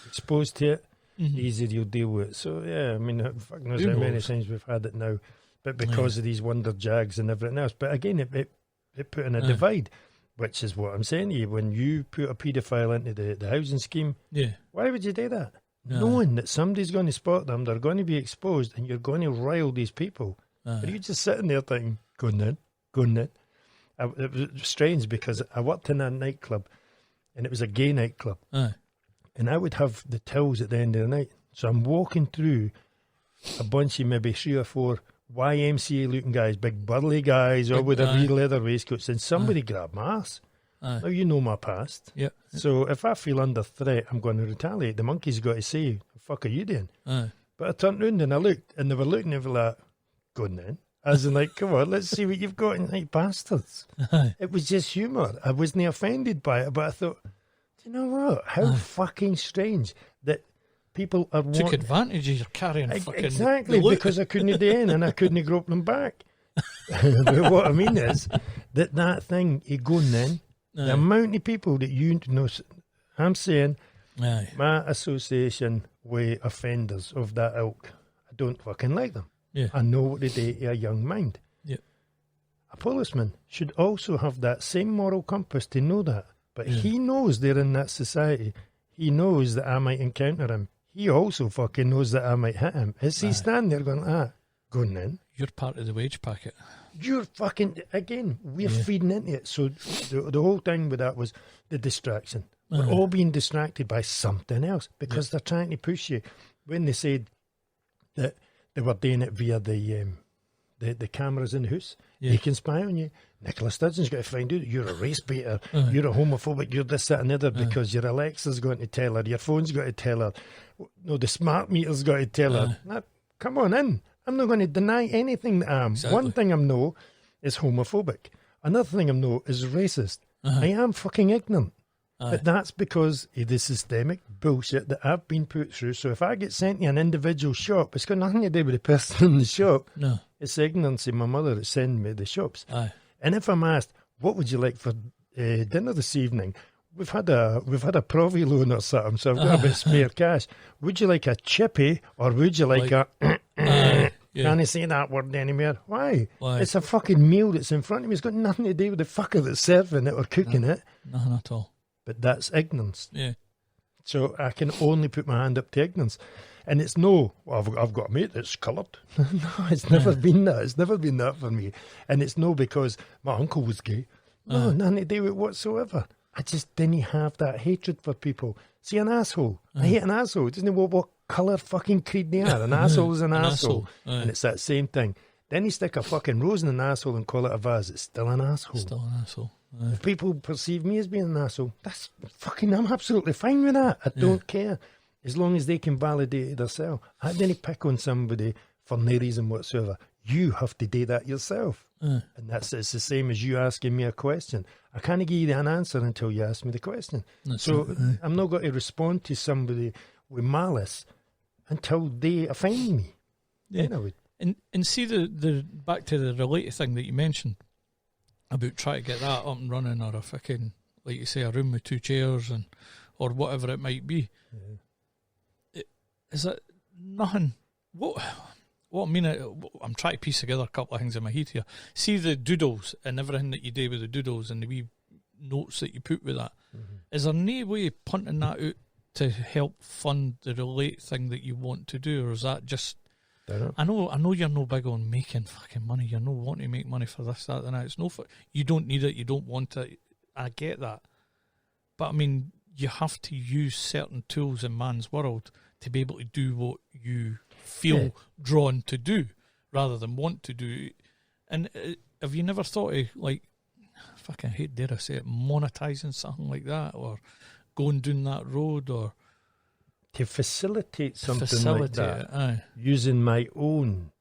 exposed to it, the easier you'll deal with it. So, yeah, I mean, fuck knows Who how many knows? times we've had it now, but because of these wonder jags and everything else. But again, it put in a divide, which is what I'm saying to you. When you put a paedophile into the housing scheme, why would you do that? No. Knowing that somebody's going to spot them, they're going to be exposed, and you're going to rile these people. Are you just sitting there thinking, going in? It was strange because I worked in a nightclub, and it was a gay nightclub. And I would have the tills at the end of the night. So I'm walking through a bunch of maybe 3 or 4 YMCA-looking guys, big burly guys, all with their wee leather waistcoats, and somebody grabbed my ass. Now, you know my past. yeah. So if I feel under threat, I'm going to retaliate. The monkey's got to say, the fuck are you doing? But I turned round and I looked, and they were looking at me like, going in. As in, like, come on, let's see what you've got in, like, bastards. It was just humour. I wasn't offended by it, but I thought, do you know what? How fucking strange that people are Took advantage of your carrying fucking exactly, the loot. because I couldn't do in and I couldn't grope them back. But what I mean is that thing, you going in, the amount of people that you know, I'm saying, my association with offenders of that ilk, I don't fucking like them. Yeah. I know what they do to a young mind. Yeah. A policeman should also have that same moral compass to know that. But he knows they're in that society. He knows that I might encounter him. He also fucking knows that I might hit him. Is he standing there going, going in? You're part of the wage packet. You're fucking, again, we're feeding into it. So the whole thing with that was the distraction. We're all being distracted by something else because they're trying to push you. When they said that they were doing it via the cameras in the house, they can spy on you. Nicola Sturgeon's got to find out you're a race baiter, you're a homophobic, you're this, that and the other, because your Alexa's going to tell her, your phone's got to tell her, no, the smart meter's got to tell her. Nah, come on in. I'm not going to deny anything that I am. Exactly. One thing I know is homophobic. Another thing I know is racist. I am fucking ignorant. But that's because of the systemic bullshit that I've been put through. So if I get sent to an individual shop, it's got nothing to do with the person in the shop. No. It's ignorance of my mother that sends me to the shops. Aye. And if I'm asked, what would you like for dinner this evening? We've had a Provi loan or something, so I've got a bit of spare cash. Would you like a chippy or would you like a... Can't I say that word anymore? Why? It's a fucking meal that's in front of me. It's got nothing to do with the fucker that's serving it or cooking it. Nothing at all. But that's ignorance. Yeah. So I can only put my hand up to ignorance. And it's no, well, I've got a mate that's coloured. No, it's never been that. It's never been that for me. And it's no because my uncle was gay. No, nothing to do with whatsoever. I just didn't have that hatred for people. See, an asshole. I hate an asshole. It doesn't know what colour fucking creed they are. An asshole is an asshole. And it's that same thing. Then you stick a fucking rose in an asshole and call it a vase. It's still an asshole. Still an asshole. If people perceive me as being an asshole, that's fucking, I'm absolutely fine with that. I don't care. As long as they can validate it themselves. I didn't pick on somebody for no reason whatsoever. You have to do that yourself. And it's the same as you asking me a question. I can't give you an answer until you ask me the question. I'm not going to respond to somebody with malice until they offend me. Yeah. And see the back to the related thing that you mentioned about trying to get that up and running, or a fucking, like you say, a room with 2 chairs and or whatever it might be. Is that nothing? What I mean, I'm trying to piece together a couple of things in my head here. See the doodles and everything that you do with the doodles and the wee notes that you put with that. Is there no way of punting that out to help fund the relate thing that you want to do, or is that just? I know you're no big on making fucking money. You're no wanting to make money for this, that, and that. It's no. You don't need it. You don't want it. I get that, but I mean, you have to use certain tools in man's world to be able to do what you feel drawn to do, rather than want to do. And have you never thought of, like, fucking hate dare I say it, monetizing something like that, or going down that road, or to facilitate something like that, using my own,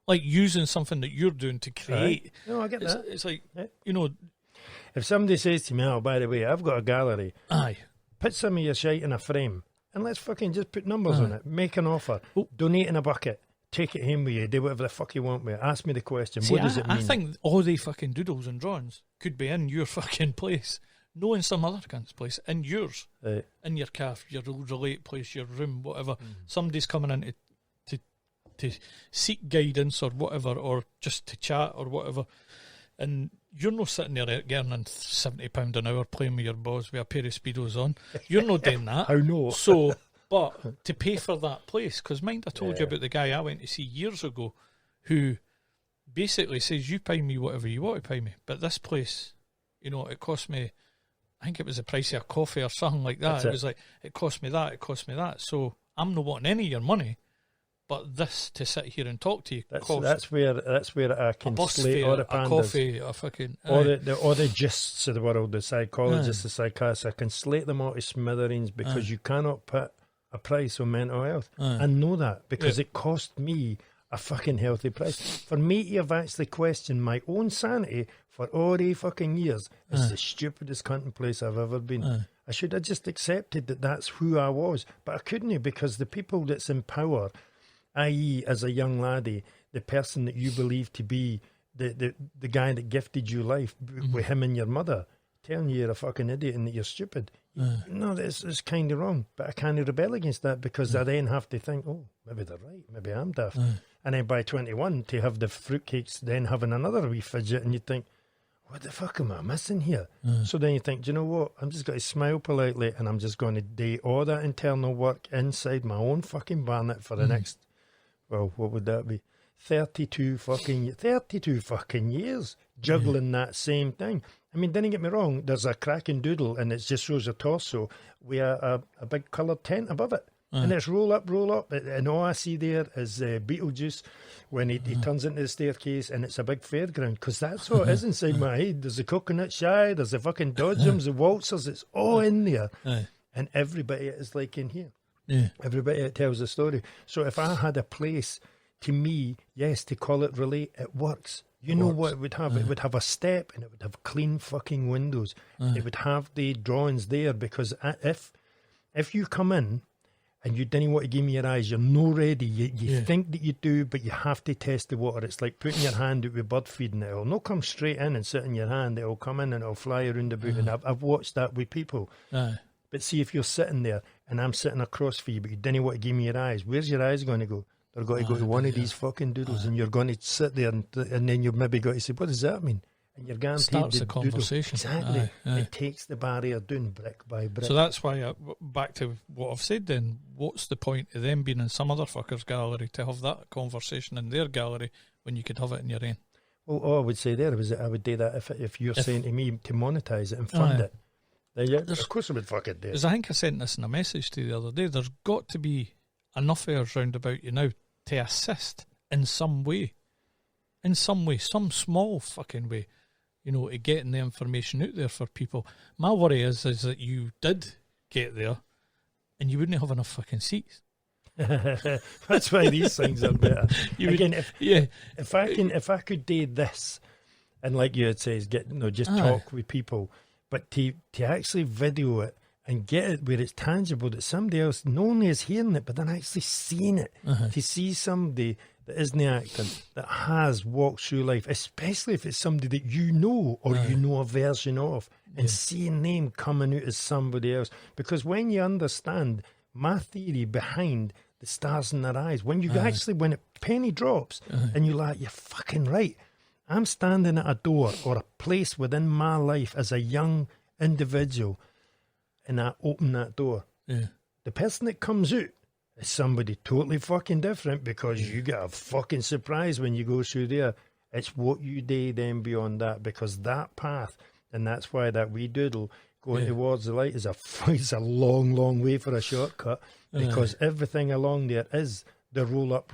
like using something that you're doing to create. No, I get that. It's like, you know, if somebody says to me, "Oh, by the way, I've got a gallery," aye, put some of your shite in a frame and let's fucking just put numbers on it. Make an offer. Donate in a bucket. Take it home with you. Do whatever the fuck you want with it. Ask me the question. See, what does it mean? I think all the fucking doodles and drawings could be in your fucking place. No in some other cunt's place. In yours. In your calf, your relate place, your room, whatever. Somebody's coming in to seek guidance or whatever, or just to chat or whatever. And you're not sitting there earning £70 an hour playing with your balls with a pair of Speedos on. You're not doing that. How no? So, but to pay for that place, because mind I told you about the guy I went to see years ago who basically says, you pay me whatever you want to pay me. But this place, you know, it cost me, I think it was the price of a coffee or something like that. It was like, it cost me that, it cost me that. So I'm not wanting any of your money. But this, to sit here and talk to you, that's where I can slate all the pandas, a coffee, a fucking all the gists of the world, the psychologists, the psychiatrists. I can slate them all to smithereens because you cannot put a price on mental health. I know that because it cost me a fucking healthy price. For me to have actually questioned my own sanity for all the fucking years is the stupidest cunt place I've ever been. I should have just accepted that that's who I was, but I couldn't, because the people that's in power, i.e. as a young laddie, the person that you believe to be the guy that gifted you life with him and your mother, telling you you're a fucking idiot and that you're stupid. No, it's kind of wrong. But I can't rebel against that because I then have to think, oh, maybe they're right, maybe I'm daft. And then by 21, to have the fruitcakes, then having another wee fidget, and you think, what the fuck am I missing here? So then you think, do you know what? I'm just going to smile politely and I'm just going to do all that internal work inside my own fucking barnet for the next... Well, what would that be? 32 fucking years juggling that same thing. I mean, don't get me wrong, there's a cracking doodle and it just shows a torso with a big coloured tent above it. And it's roll up. And all I see there is Beetlejuice when he turns into the staircase, and it's a big fairground, because that's what is inside my head. There's the coconut shy, there's the fucking dodgems, the waltzers, it's all in there. And everybody is like in here. Everybody that tells a story. So if I had a place, to me, yes, to call it relate, it works. You know what it would have? It would have a step, and it would have clean fucking windows. It would have the drawings there, because if you come in and you didn't want to give me your eyes, you're not ready. You think that you do, but you have to test the water. It's like putting your hand out with bird feeding. It'll not come straight in and sit in your hand. It'll come in and it'll fly around the boot. And I've watched that with people. But see, if you're sitting there and I'm sitting across for you, but you didn't want to give me your eyes, where's your eyes going to go? They're going to go to one of these fucking doodles, and you're going to sit there, and then you've maybe got to say, what does that mean? And you're guaranteed starts the conversation. Exactly. It takes the barrier down brick by brick. So that's why, back to what I've said then, what's the point of them being in some other fucker's gallery to have that conversation in their gallery when you could have it in your own? Well, all I would say there was that I would do that if you're saying to me to monetize it and fund it. Then yeah, of course I would fucking do it. Because I think I sent this in a message to you the other day. There's got to be enough airs round about you now to assist in some way. In some way, some small fucking way, you know, to getting the information out there for people. My worry is that you did get there and you wouldn't have enough fucking seats. That's why these things are better. If I could do this, and like you had said, just talk with people, but to actually video it and get it where it's tangible, that somebody else not only is hearing it, but then actually seeing it. To see somebody that isn't acting, that has walked through life, especially if it's somebody that you know or you know a version of, and seeing them coming out as somebody else. Because when you understand my theory behind the stars in their eyes, when you actually, when a penny drops and you're like, you're fucking right. I'm standing at a door or a place within my life as a young individual, and I open that door. Yeah. The person that comes out is somebody totally fucking different, because you get a fucking surprise when you go through there. It's what you do then beyond that, because that path, and that's why that wee doodle going towards the light is it's a long, long way for a shortcut, because everything along there is the roll up.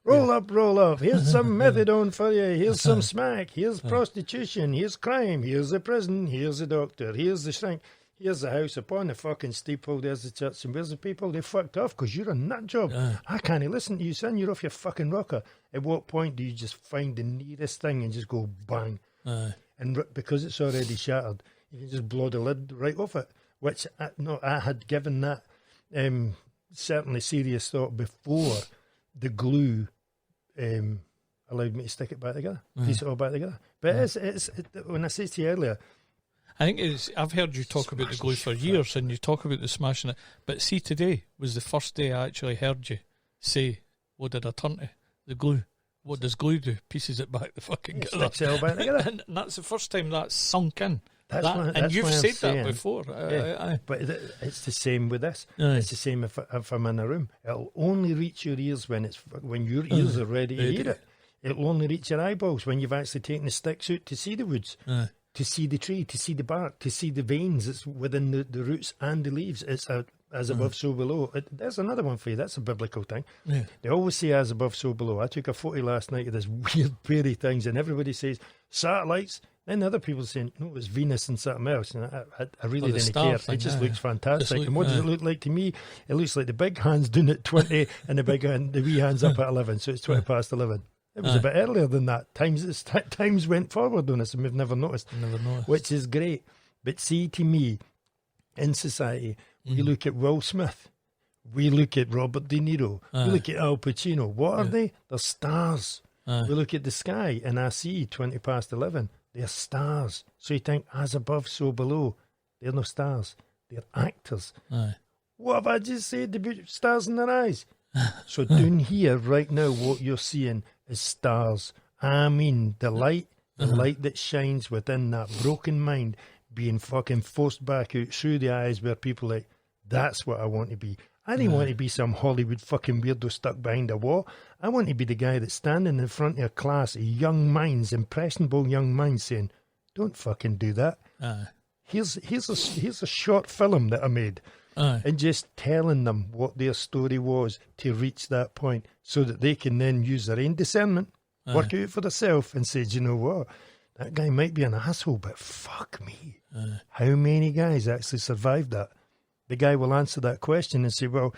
Roll up, roll up. Here's some methadone for you. Here's some smack. Here's prostitution. Here's crime. Here's the prison. Here's the doctor. Here's the shrink. Here's the house upon the fucking steeple. There's the church. And where's the people? They fucked off because you're a nut job. I can't listen to you, son. You're off your fucking rocker. At what point do you just find the nearest thing and just go bang? And because it's already shattered, you can just blow the lid right off it. Which I had given that certainly serious thought before the glue allowed me to stick it back together, piece it all back together. But it's when I said to you earlier, I think I've heard you talk about the glue for years, and you talk about the smashing it. But see, today was the first day I actually heard you say, "What did I turn to? The glue. What does glue do? Pieces it back the fucking together." Sticks it all back together. And that's the first time that's sunk in. That's you've why I'm said saying, that before. But it's the same with this. It's the same if I'm in a room. It'll only reach your ears when your ears are ready to hear it. It'll only reach your eyeballs when you've actually taken the sticks out to see the woods, to see the tree, to see the bark, to see the veins that's within the roots and the leaves. It's as above, so below. There's another one for you. That's a biblical thing. They always say as above, so below. I took a photo last night of this weird fairy things, and everybody says satellites. And other people saying, no, it's Venus and something else. And I really didn't care. It just looks fantastic. And what does it look like to me? It looks like the big hand's doing it 20 and the wee hand's up at 11. So it's 20 past 11. It was a bit earlier than that. Times went forward on us and we've never noticed. Which is great. But see, to me, in society, we look at Will Smith. We look at Robert De Niro. We look at Al Pacino. What are they? They're stars. We look at the sky and I see 20 past 11. They're stars. So you think, as above, so below. They're no stars. They're actors. What have I just said about stars in their eyes? So down here, right now, what you're seeing is stars. I mean, the light that shines within that broken mind being fucking forced back out through the eyes where people are like, that's what I want to be. I didn't want to be some Hollywood fucking weirdo stuck behind a wall. I want to be the guy that's standing in front of a class of young minds, impressionable young minds, saying, don't fucking do that. Here's a short film that I made. And just telling them what their story was to reach that point so that they can then use their own discernment, work out for themselves and say, do you know what? That guy might be an asshole, but fuck me. How many guys actually survived that? The guy will answer that question and say, well,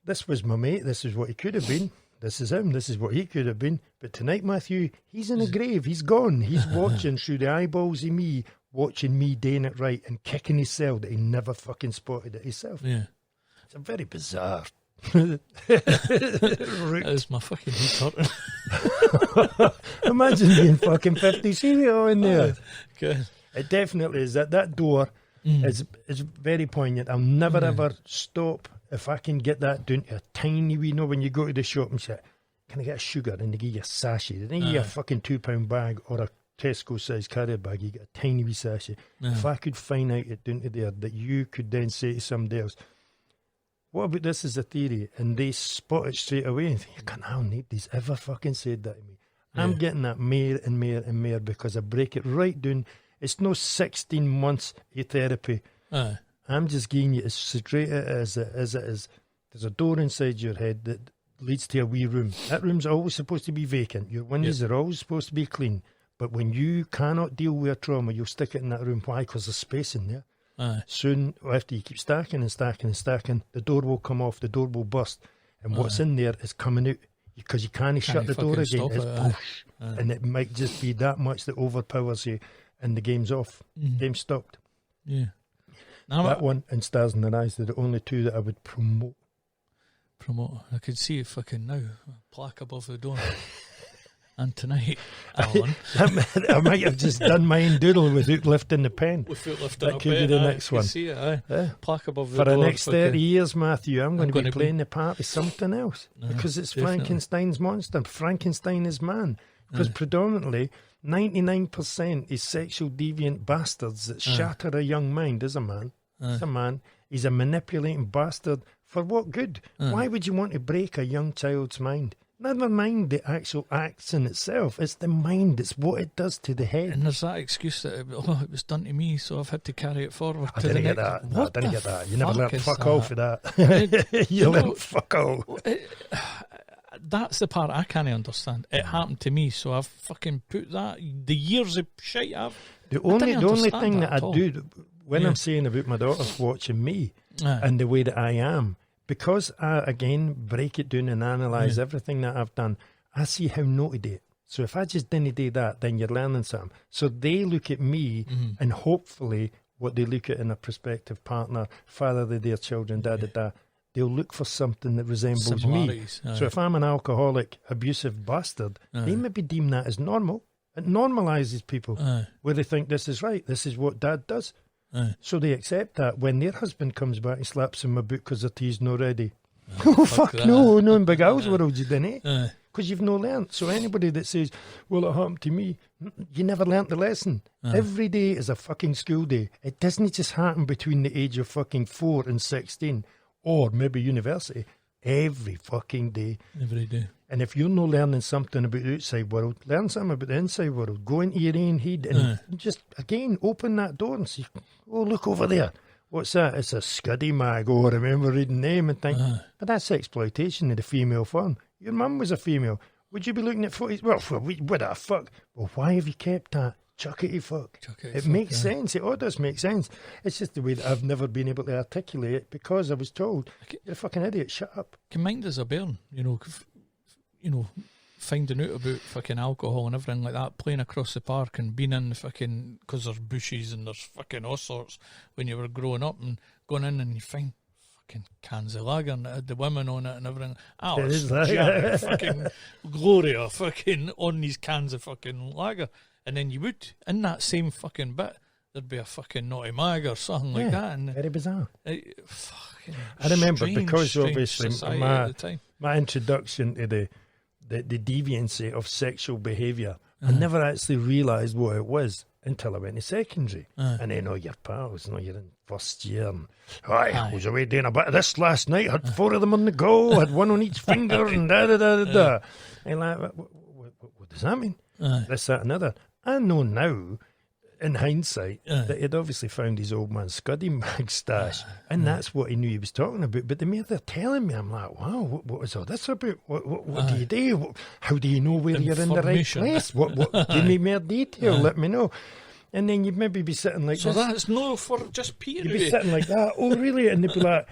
this was my mate, this is what he could have been, this is him, this is what he could have been. But tonight, Matthew, he's in a grave, he's gone. He's watching through the eyeballs of me, watching me doing it right and kicking himself that he never fucking spotted it himself. It's a very bizarre route. That is my fucking heat. Imagine being fucking 50 serial in there. Good. It definitely is. That door is very poignant. I'll never ever stop if I can get that down to a tiny wee, when you go to the shop and say, can I get a sugar? And they give you a sachet. They don't give you a fucking £2 bag or a Tesco size carrier bag. You get a tiny wee sachet. If I could find out it down to there that you could then say to somebody else, what about this as a theory? And they spot it straight away and think, I don't need these ever fucking said that to me. I'm getting that more and more and more because I break it right down. It's no 16 months of therapy. I'm just giving you as straight as it is. There's a door inside your head that leads to a wee room. That room's always supposed to be vacant. Your windows are always supposed to be clean. But when you cannot deal with a trauma, you'll stick it in that room. Why? Because there's space in there. Soon, after you keep stacking and stacking and stacking, the door will come off, the door will burst. And what's in there is coming out. Because you can't shut the door again. It's push. And it might just be that much that overpowers you. And the game's off. Game's stopped. Yeah. That one and Stars in Their Eyes are the only two that I would promote. I could see it fucking now. A plaque above the door. And tonight, Alan. I might have just done mine doodle without lifting the pen. Without lifting that could be the next one. See it, plaque above the For door. For the next 30 years, Matthew, I'm going to be playing the part of something else. Because it's definitely. Frankenstein's monster. Frankenstein is man. Because predominantly, 99% is sexual deviant bastards that shatter a young mind as a man. As a man. He's a manipulating bastard. For what good? Why would you want to break a young child's mind? Never mind the actual acts in itself. It's the mind. It's what it does to the head. And there's that excuse that, it was done to me, so I've had to carry it forward. I didn't get that. No, I didn't get that. You never learnt fuck all for that. You learnt fuck all. That's the part I can't understand. It happened to me, so I've fucking put that. The years of shit I've... The only thing that I do when I'm saying about my daughters watching me and the way that I am, because I, again, break it down and analyse everything that I've done, I see how not to do it. So if I just didn't do that, then you're learning something. So they look at me and hopefully what they look at in a prospective partner, father of their children, they'll look for something that resembles me. So if I'm an alcoholic, abusive bastard, they maybe deem that as normal. It normalises people where they think this is right, this is what dad does. So they accept that when their husband comes back and slaps them a boot because their tea's not ready. Oh, fuck no, in Big Al's world you didn't, because you've no learnt. So anybody that says, well, it happened to me, you never learnt the lesson. Every day is a fucking school day. It doesn't just happen between the age of fucking 4 and 16 or maybe university. Every fucking day. Every day. And if you're not learning something about the outside world, learn something about the inside world. Go into your own head and just, again, open that door and see, oh, look over there. What's that? It's a Scuddy mag. Oh, I remember reading them and think, but that's exploitation of the female form. Your mum was a female. Would you be looking at footage? Well, what the fuck? Well, why have you kept that? Chuck it, you fuck. It makes sense. It all does make sense. It's just the way that I've never been able to articulate it because I was told, you're a fucking idiot, shut up. Can mind as a bairn, finding out about fucking alcohol and everything like that, playing across the park and being in the fucking, because there's bushes and there's fucking all sorts when you were growing up, and going in and you find fucking cans of lager and it had the women on it and everything. Fucking Gloria fucking on these cans of fucking lager. And then you would, in that same fucking bit, there'd be a fucking naughty mag or something like that. And very bizarre. I remember because obviously my introduction to the deviancy of sexual behaviour, I never actually realised what it was until I went to secondary. And then, your pals, you're in first year. And, I was away doing a bit of this last night, had 4 of them on the go, had one on each finger, and da-da-da-da-da. And like, what does that mean? This, that, and other. I know now, in hindsight, that he'd obviously found his old man Scuddy mag stash, and that's what he knew he was talking about. But the mere they're telling me, I'm like, wow, what was all this about? What do you do? How do you know where you're in the right place? What? Give me more detail. Let me know. And then you'd maybe be sitting like so this. So that's no for just Peter. You'd be sitting like that. Oh, really? And they'd be like,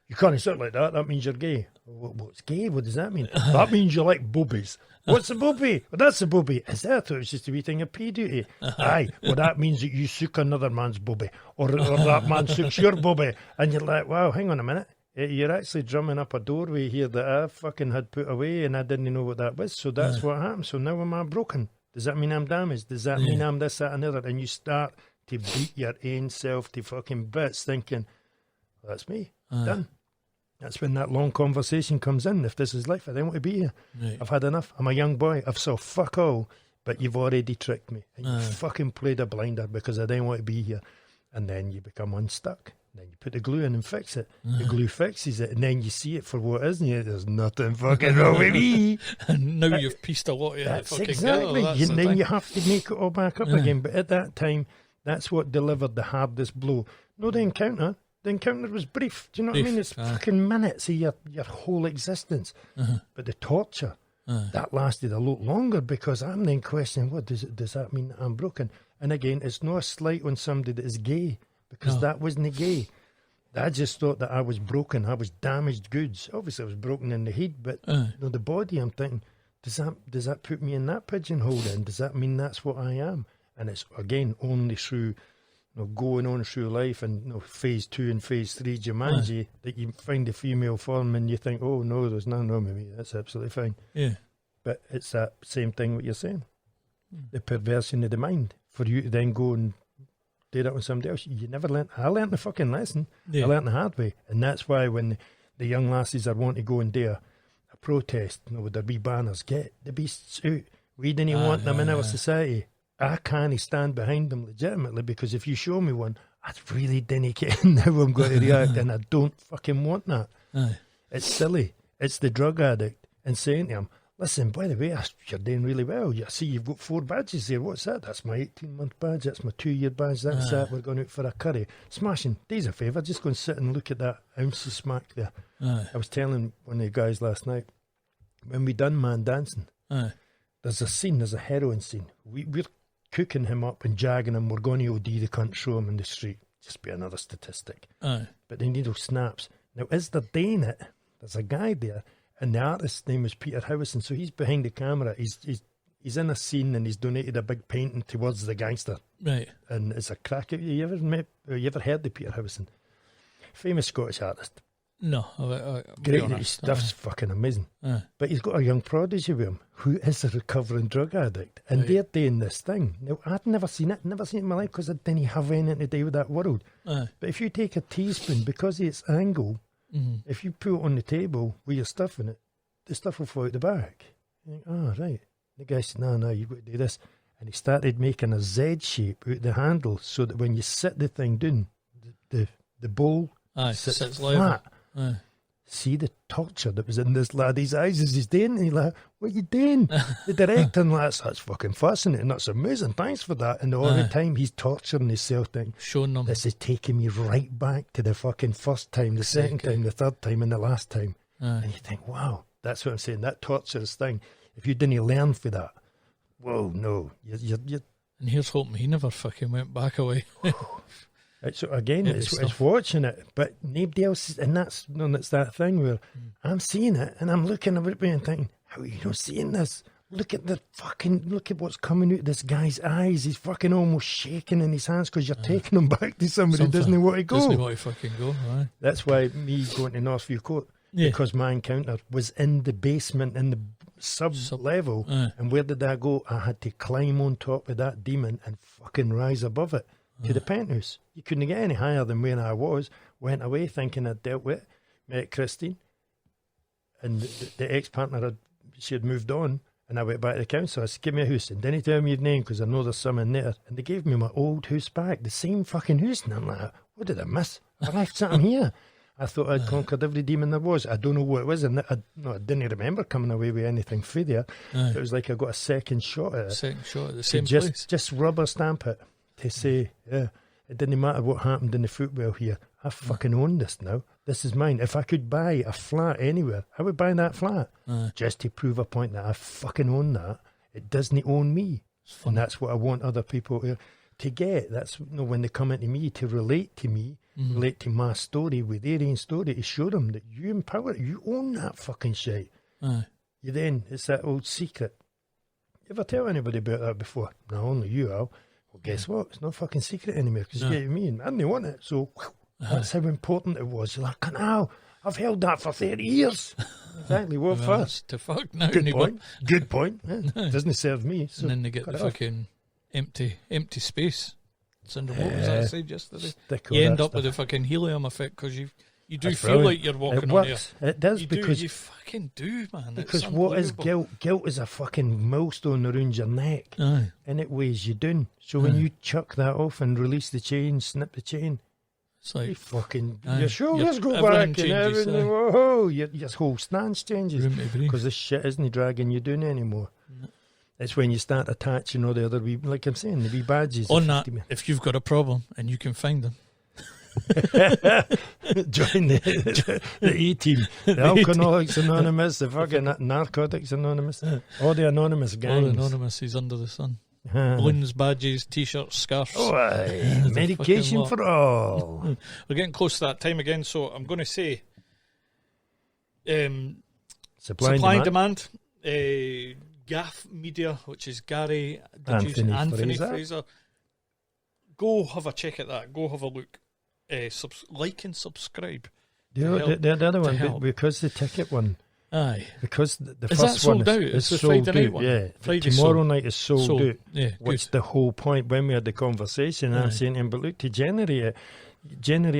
you can't sit like that. That means you're gay. What's gay? What does that mean? That means you like boobies. What's a boobie? Well, that's a boobie. Is that? I thought it was just a wee thing of pee duty. Aye. Well, that means that you suck another man's boobie. Or that man sucks your boobie. And you're like, wow, hang on a minute. You're actually drumming up a doorway here that I fucking had put away and I didn't know what that was. So that's what happened. So now am I broken? Does that mean I'm damaged? Does that mean I'm this, that, and other? And you start to beat your own self to fucking bits thinking, that's me. Done. That's when that long conversation comes in. If this is life, I don't want to be here. Right. I've had enough. I'm a young boy. I've saw fuck all, but you've already tricked me. And you fucking played a blinder because I don't want to be here. And then you become unstuck. Then you put the glue in and fix it. The glue fixes it, and then you see it for what isn't it? There's nothing fucking wrong with me. And now you've pieced a lot of it fucking exactly. together. Then you have to make it all back up again. But at that time, that's what delivered the hardest blow. No, the encounter. The encounter was brief. Do you know what I mean? It's fucking minutes of your whole existence. But the torture, that lasted a lot longer, because I'm then questioning, what does that mean that I'm broken? And again, it's not a slight on somebody that is gay, because that wasn't gay. I just thought that I was broken. I was damaged goods. Obviously, I was broken in the head, but the body, I'm thinking, does that put me in that pigeonhole then? Does that mean that's what I am? And it's, again, only through going on through life and phase 2 and phase 3 Jumanji that you find the female form and you think, oh, no, there's nothing wrong with me. That's absolutely fine. Yeah. But it's that same thing what you're saying. The perversion of the mind. For you to then go and do that on somebody else, you never learnt. I learnt the fucking lesson. I learnt the hard way. And that's why when the young lasses are wanting to go and do a protest, with their wee banners, get the beasts out. We didn't want them in our society. I can't stand behind them legitimately, because if you show me one, I really didn't care how I'm going to react, and I don't fucking want that. It's silly. It's the drug addict and saying to him, listen, by the way, you're doing really well. You see, you've got 4 badges there. What's that? That's my 18-month badge. That's my 2-year badge. That's that. We're going out for a curry. Smashing. Days a favour. Just go and sit and look at that ounce of smack there. I was telling one of the guys last night, when we done Man Dancing, there's a scene, there's a heroin scene. We're cooking him up and jagging him. We're going to OD the cunt, show him in the street. Just be another statistic. But the needle snaps. Now, as they're doing it, there's a guy there, and the artist's name is Peter Howison, so he's behind the camera. He's in a scene, and he's donated a big painting towards the gangster. Right. And it's a crack. You ever heard of Peter Howison? Famous Scottish artist. No. Great, his stuff's fucking amazing. But he's got a young prodigy with him who is a recovering drug addict, and they're doing this thing. Now, I'd never seen it in my life, because I didn't have anything to do with that world. But if you take a teaspoon, because of its angle, if you put it on the table with your stuff in it, the stuff will fall out the back. You think, oh, right. The guy said, no, you've got to do this. And he started making a Z shape out the handle, so that when you sit the thing down, the bowl sits flat. See the torture that was in this laddie's eyes as he's doing, and he's like, what are you doing? The director, and that's fucking fascinating, that's amazing, thanks for that. And all the time he's torturing himself, thinking, showing them, this is taking me right back to the fucking first time, the second time, the third time, and the last time. And you think, wow, that's what I'm saying, that torturous thing, if you didn't learn for that, whoa, no, you're and here's hoping he never fucking went back away. So again, it's watching it, but nobody else, and it's that thing where I'm seeing it and I'm looking at it and thinking, how are you not seeing this? Look at what's coming out of this guy's eyes. He's fucking almost shaking in his hands because you're taking him back to somebody who doesn't want to go. Doesn't want to fucking go. That's why me going to Northview Court, because my encounter was in the basement, in the sub level, and where did I go? I had to climb on top of that demon and fucking rise above it. To the penthouse. You couldn't get any higher than where I was. Went away thinking I'd dealt with it. Met Christine. And the ex-partner, she had moved on. And I went back to the council. I said, give me a house. And didn't tell me your name, because I know there's some in there. And they gave me my old house back. The same fucking house. And I'm like, what did I miss? I left something here. I thought I'd conquered every demon there was. I don't know what it was. And I didn't remember coming away with anything for there. It was like I got a second shot at it. Second shot at the same place. Just rubber stamp it. To say, it didn't matter what happened in the footwell here. I fucking own this now. This is mine. If I could buy a flat anywhere, I would buy that flat. Just to prove a point that I fucking own that. It doesn't own me. And that's what I want other people to get. That's when they come into me, to relate to me, relate to my story with their own story, to show them that you empower it. You own that fucking shit. It's that old secret. You ever tell anybody about that before? No, only you, Al. Well, guess what? It's not fucking secret anymore, because you get me and I didn't want it. So that's how important it was. You're like, now I've held that for 30 years. Exactly. What for? To fuck now. Good point. It doesn't serve me. So and then they get the fucking empty space syndrome. What was that I said yesterday? You end up with a fucking helium effect, because you do feel like you're walking on air. It does, because you fucking do, man. Because what is guilt? Guilt is a fucking millstone around your neck, and it weighs you down. So when you chuck that off and release the chain, snip the chain, It's like, your shoulders go back and everything. Whoa, your whole stance changes because this shit isn't dragging you down anymore. No. It's when you start attaching all the other wee, like I'm saying, the wee badges. On that, if you've got a problem and you can find them, join the E-team, the Alcoholics Anonymous, the fucking Narcotics Anonymous, all the anonymous gangs. All the anonymous is under the sun. Balloons, badges, t-shirts, scarves. Oh, aye. Medication for all. We're getting close to that time again, so I'm going to say supply and demand. GAF Media, which is Gary, Anthony Fraser. Go have a check at that. Go have a look. Like and subscribe. The other one, because the ticket one. Aye. Because the is first one is sold Friday night out. one? Yeah. Friday tomorrow night is sold out. Yeah, which the whole point when we had the conversation, I'm saying to him, but look, to generate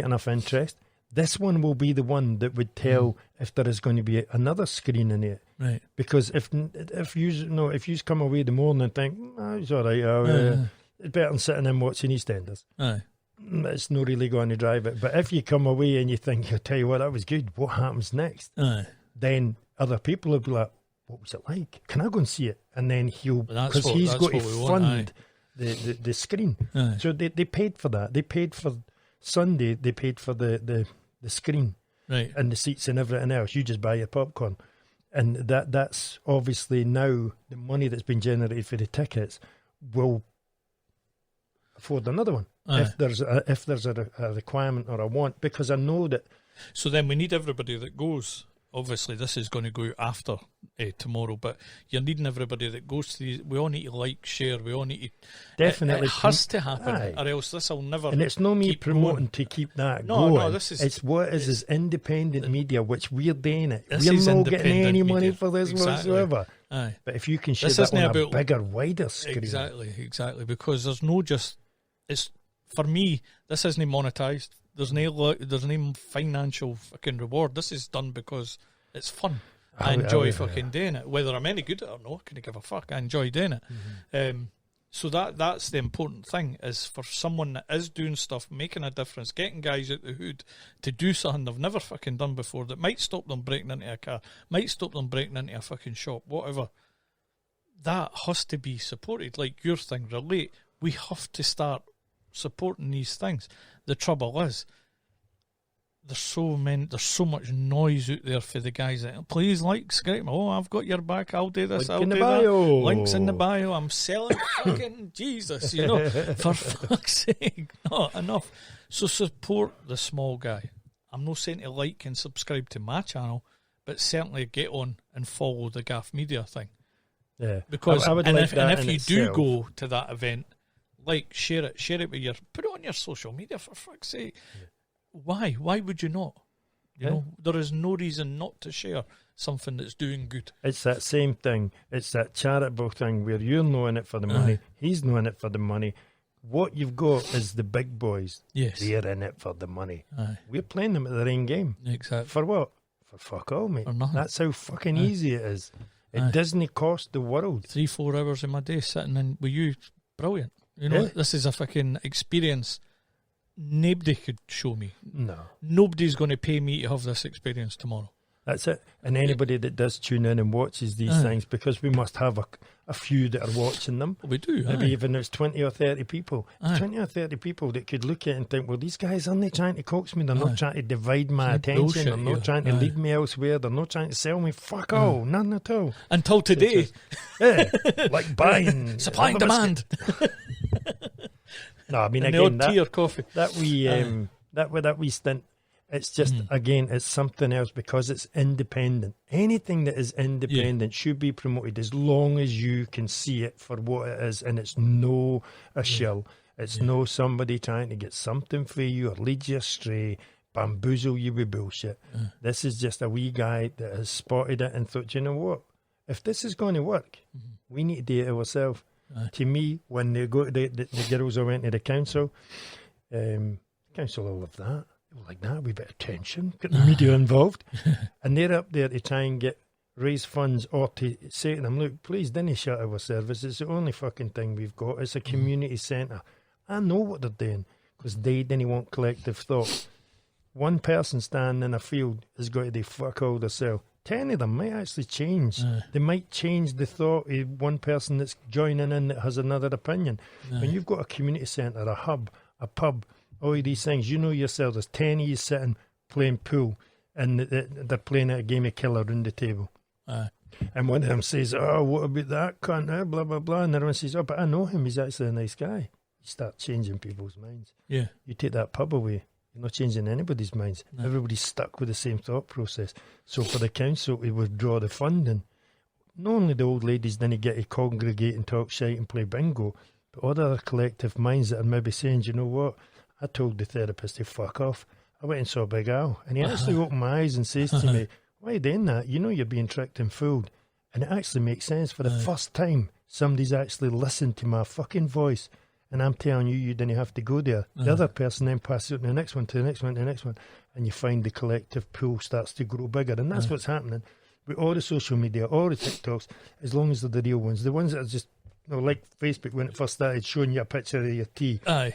enough interest, this one will be the one that would tell if there is going to be another screen in it. Right. Because if you come away the morning and think, it's all right, it's better than sitting in watching EastEnders. Aye. It's not really going to drive it. But if you come away and you think, I'll tell you what, that was good, what happens next? Aye. Then other people will be like, what was it like? Can I go and see it? And then because he's got to fund the screen. Aye. So they paid for that. They paid for Sunday, they paid for the screen. Right. And the seats and everything else. You just buy your popcorn. And that's obviously now the money that's been generated for the tickets will afford another one. Aye. If there's a requirement or a want, because I know that. So then we need everybody that goes. Obviously, this is going to go after tomorrow, but you're needing everybody that goes to these. We all need to like, share. We all need to. Definitely, it has to happen, aye. Or else this will never. And it's not me promoting going. To keep that going. No, this is. It's what is independent media, which we're doing it. This we're not getting any money for this whatsoever. Aye. But if you can share that on a bigger, wider screen, exactly, because there's no just. It's for me. This isn't monetized. There's no financial fucking reward. This is done because it's fun. I enjoy fucking doing it. Whether I'm any good at it or not, I couldn't give a fuck. I enjoy doing it. Mm-hmm. So that's the important thing, is for someone that is doing stuff, making a difference, getting guys out the hood to do something they've never fucking done before, that might stop them breaking into a car, might stop them breaking into a fucking shop, whatever. That has to be supported. Like your thing, relate. We have to start supporting these things. The trouble is, there's so much noise out there for the guys that please like, subscribe. Oh, I've got your back. I'll do this. I'll do that. Links in the bio. I'm selling fucking Jesus. For fuck's sake, not enough. So support the small guy. I'm not saying to like and subscribe to my channel, but certainly get on and follow the GAF Media thing. Yeah, because I would like if you do go to that event, like, share it with put it on your social media, for fuck's sake. Yeah. Why would you not? You know, there is no reason not to share something that's doing good. It's that same thing. It's that charitable thing where you're not in it for the money, he's not in it for the money. What you've got is the big boys. Yes. They're in it for the money. Aye. We're playing them at their own game. Exactly. For what? For fuck all, mate. For nothing. That's how fucking easy it is. It doesn't cost the world. 3-4 hours of my day sitting in with you, brilliant. This is a fucking experience nobody could show me. No. Nobody's going to pay me to have this experience tomorrow. That's it. And anybody that does tune in and watches these things, because we must have a few that are watching them. We do. Maybe even there's 20 or 30 people. 20 or 30 people that could look at it and think, well, these guys aren't trying to coax me. They're not trying to divide my attention. They're not trying to lead me elsewhere. They're not trying to sell me. Fuck all. None at all. Until today. Like buying. Supply and demand. No, I mean, and again, tea or coffee. That we stint. It's just, again, it's something else because it's independent. Anything that is independent should be promoted as long as you can see it for what it is, and it's no a shill. It's no somebody trying to get something for you or lead you astray, bamboozle you with bullshit. This is just a wee guy that has spotted it and thought, you know what? If this is going to work, we need to do it ourselves. To me, when they go to the girls I went to the council all of that. Like that, a wee bit of tension, get the media involved, and they're up there to try and raise funds or to say to them, look, please don't shut our service. It's the only fucking thing we've got. It's a community centre. I know what they're doing because they didn't want collective thought. One person standing in a field has got to do fuck all themselves. 10 of them might actually change. They might change the thought of one person that's joining in that has another opinion. When you've got a community centre, a hub, a pub, all of these things, you know yourself, there's 10 of you sitting playing pool and they're playing at a game of killer around the table. And one of them says, oh, what about that cunt, blah, blah, blah. And the other one says, oh, but I know him, he's actually a nice guy. You start changing people's minds. Yeah. You take that pub away, you're not changing anybody's minds. No. Everybody's stuck with the same thought process. So for the council to withdraw the funding, not only the old ladies didn't get to congregate and talk shite and play bingo, but all the other collective minds that are maybe saying, you know what, I told the therapist to fuck off. I went and saw Big Al, and he actually opened my eyes and says to me, why are you doing that? You know you're being tricked and fooled. And it actually makes sense. For the first time, somebody's actually listened to my fucking voice. And I'm telling you, you didn't have to go there. The other person then passes it to the next one, to the next one, to the next one. And you find the collective pool starts to grow bigger. And that's what's happening with all the social media, all the TikToks, as long as they're the real ones. The ones that are just, like Facebook when it first started showing you a picture of your tea. Aye.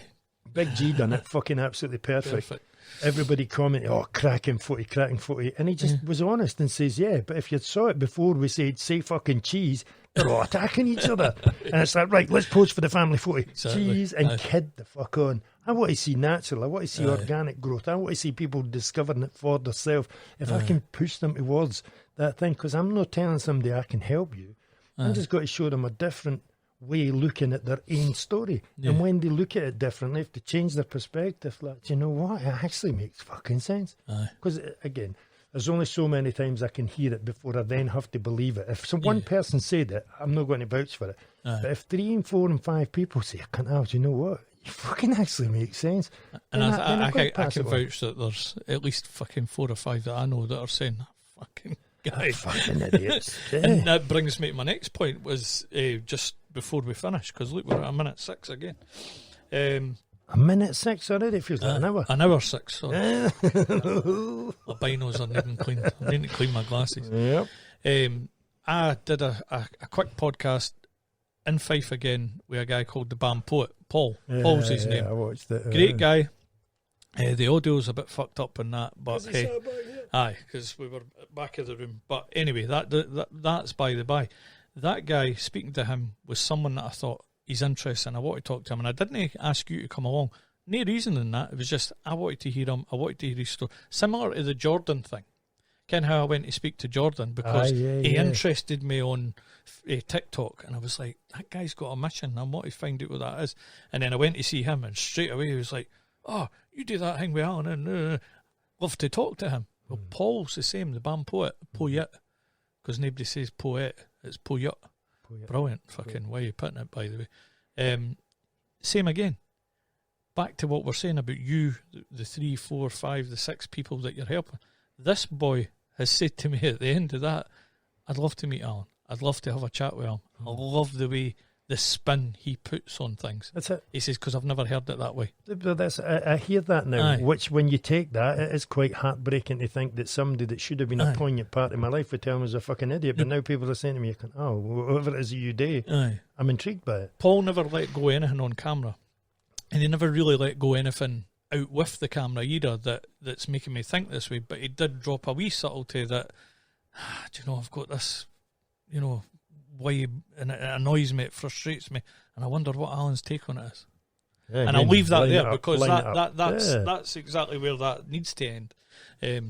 Big G done it, fucking absolutely perfect. Everybody commented, oh, cracking footy. And he just was honest and says, yeah, but if you saw it before we said, say fucking cheese, they're all attacking each other. And it's like, right, let's pose for the family footy. Exactly. Cheese and kid the fuck on. I want to see natural. I want to see organic growth. I want to see people discovering it for themselves. If I can push them towards that thing, because I'm not telling somebody I can help you. I'm just got to show them a different way of looking at their own story. And when they look at it differently, if they change their perspective, like, you know what, it actually makes fucking sense. Because, again, there's only so many times I can hear it before I then have to believe it. If one person said it, I'm not going to vouch for it. But if 3 and 4 and 5 people say, I can't have, you know what, you fucking actually make sense. And I can vouch that there's at least fucking 4 or 5 that I know that are saying, fucking guy. Fucking idiots. And that brings me to my next point, was just before we finish, because look, we're at 1:06 again. 1:06 already? It feels like an hour. 1:06, sorry. My binos are needing clean. I need to clean my glasses. Yep. I did a quick podcast in Fife again with a guy called the Band Poet, Paul. Paul's his name. I watched it. Great guy. The audio's a bit fucked up in that, but hey, aye, because we were back of the room. But anyway, that's by the by. That guy, speaking to him, was someone that I thought, he's interesting, I want to talk to him, and I didn't ask you to come along. No reason in that. It was just, I wanted to hear him, I wanted to hear his story. Similar to the Jordan thing. Ken, how I went to speak to Jordan, because he interested me on TikTok, and I was like, that guy's got a mission, I want to find out what that is. And then I went to see him, and straight away he was like, oh, you do that thing with Alan, and love to talk to him. Well, Paul's the same, the Band Poet, because nobody says poet, it's poet. Brilliant fucking way of putting it, by the way. Same again. Back to what we're saying about you, the 3, 4, 5, the 6 people that you're helping. This boy has said to me at the end of that, I'd love to meet Alan. I'd love to have a chat with him. I love the way, the spin he puts on things. That's it. He says, because I've never heard it that way. I hear that now, which when you take that, it is quite heartbreaking to think that somebody that should have been a poignant part of my life would tell me I was a fucking idiot, but now people are saying to me, oh, whatever it is you do, I'm intrigued by it. Paul never let go anything on camera, and he never really let go anything out with the camera either that's making me think this way, but he did drop a wee subtlety that, do you know, I've got this, you know, why, and it annoys me, it frustrates me, and I wonder what Alan's take on it is. And I'll leave that there, because that's exactly where that needs to end.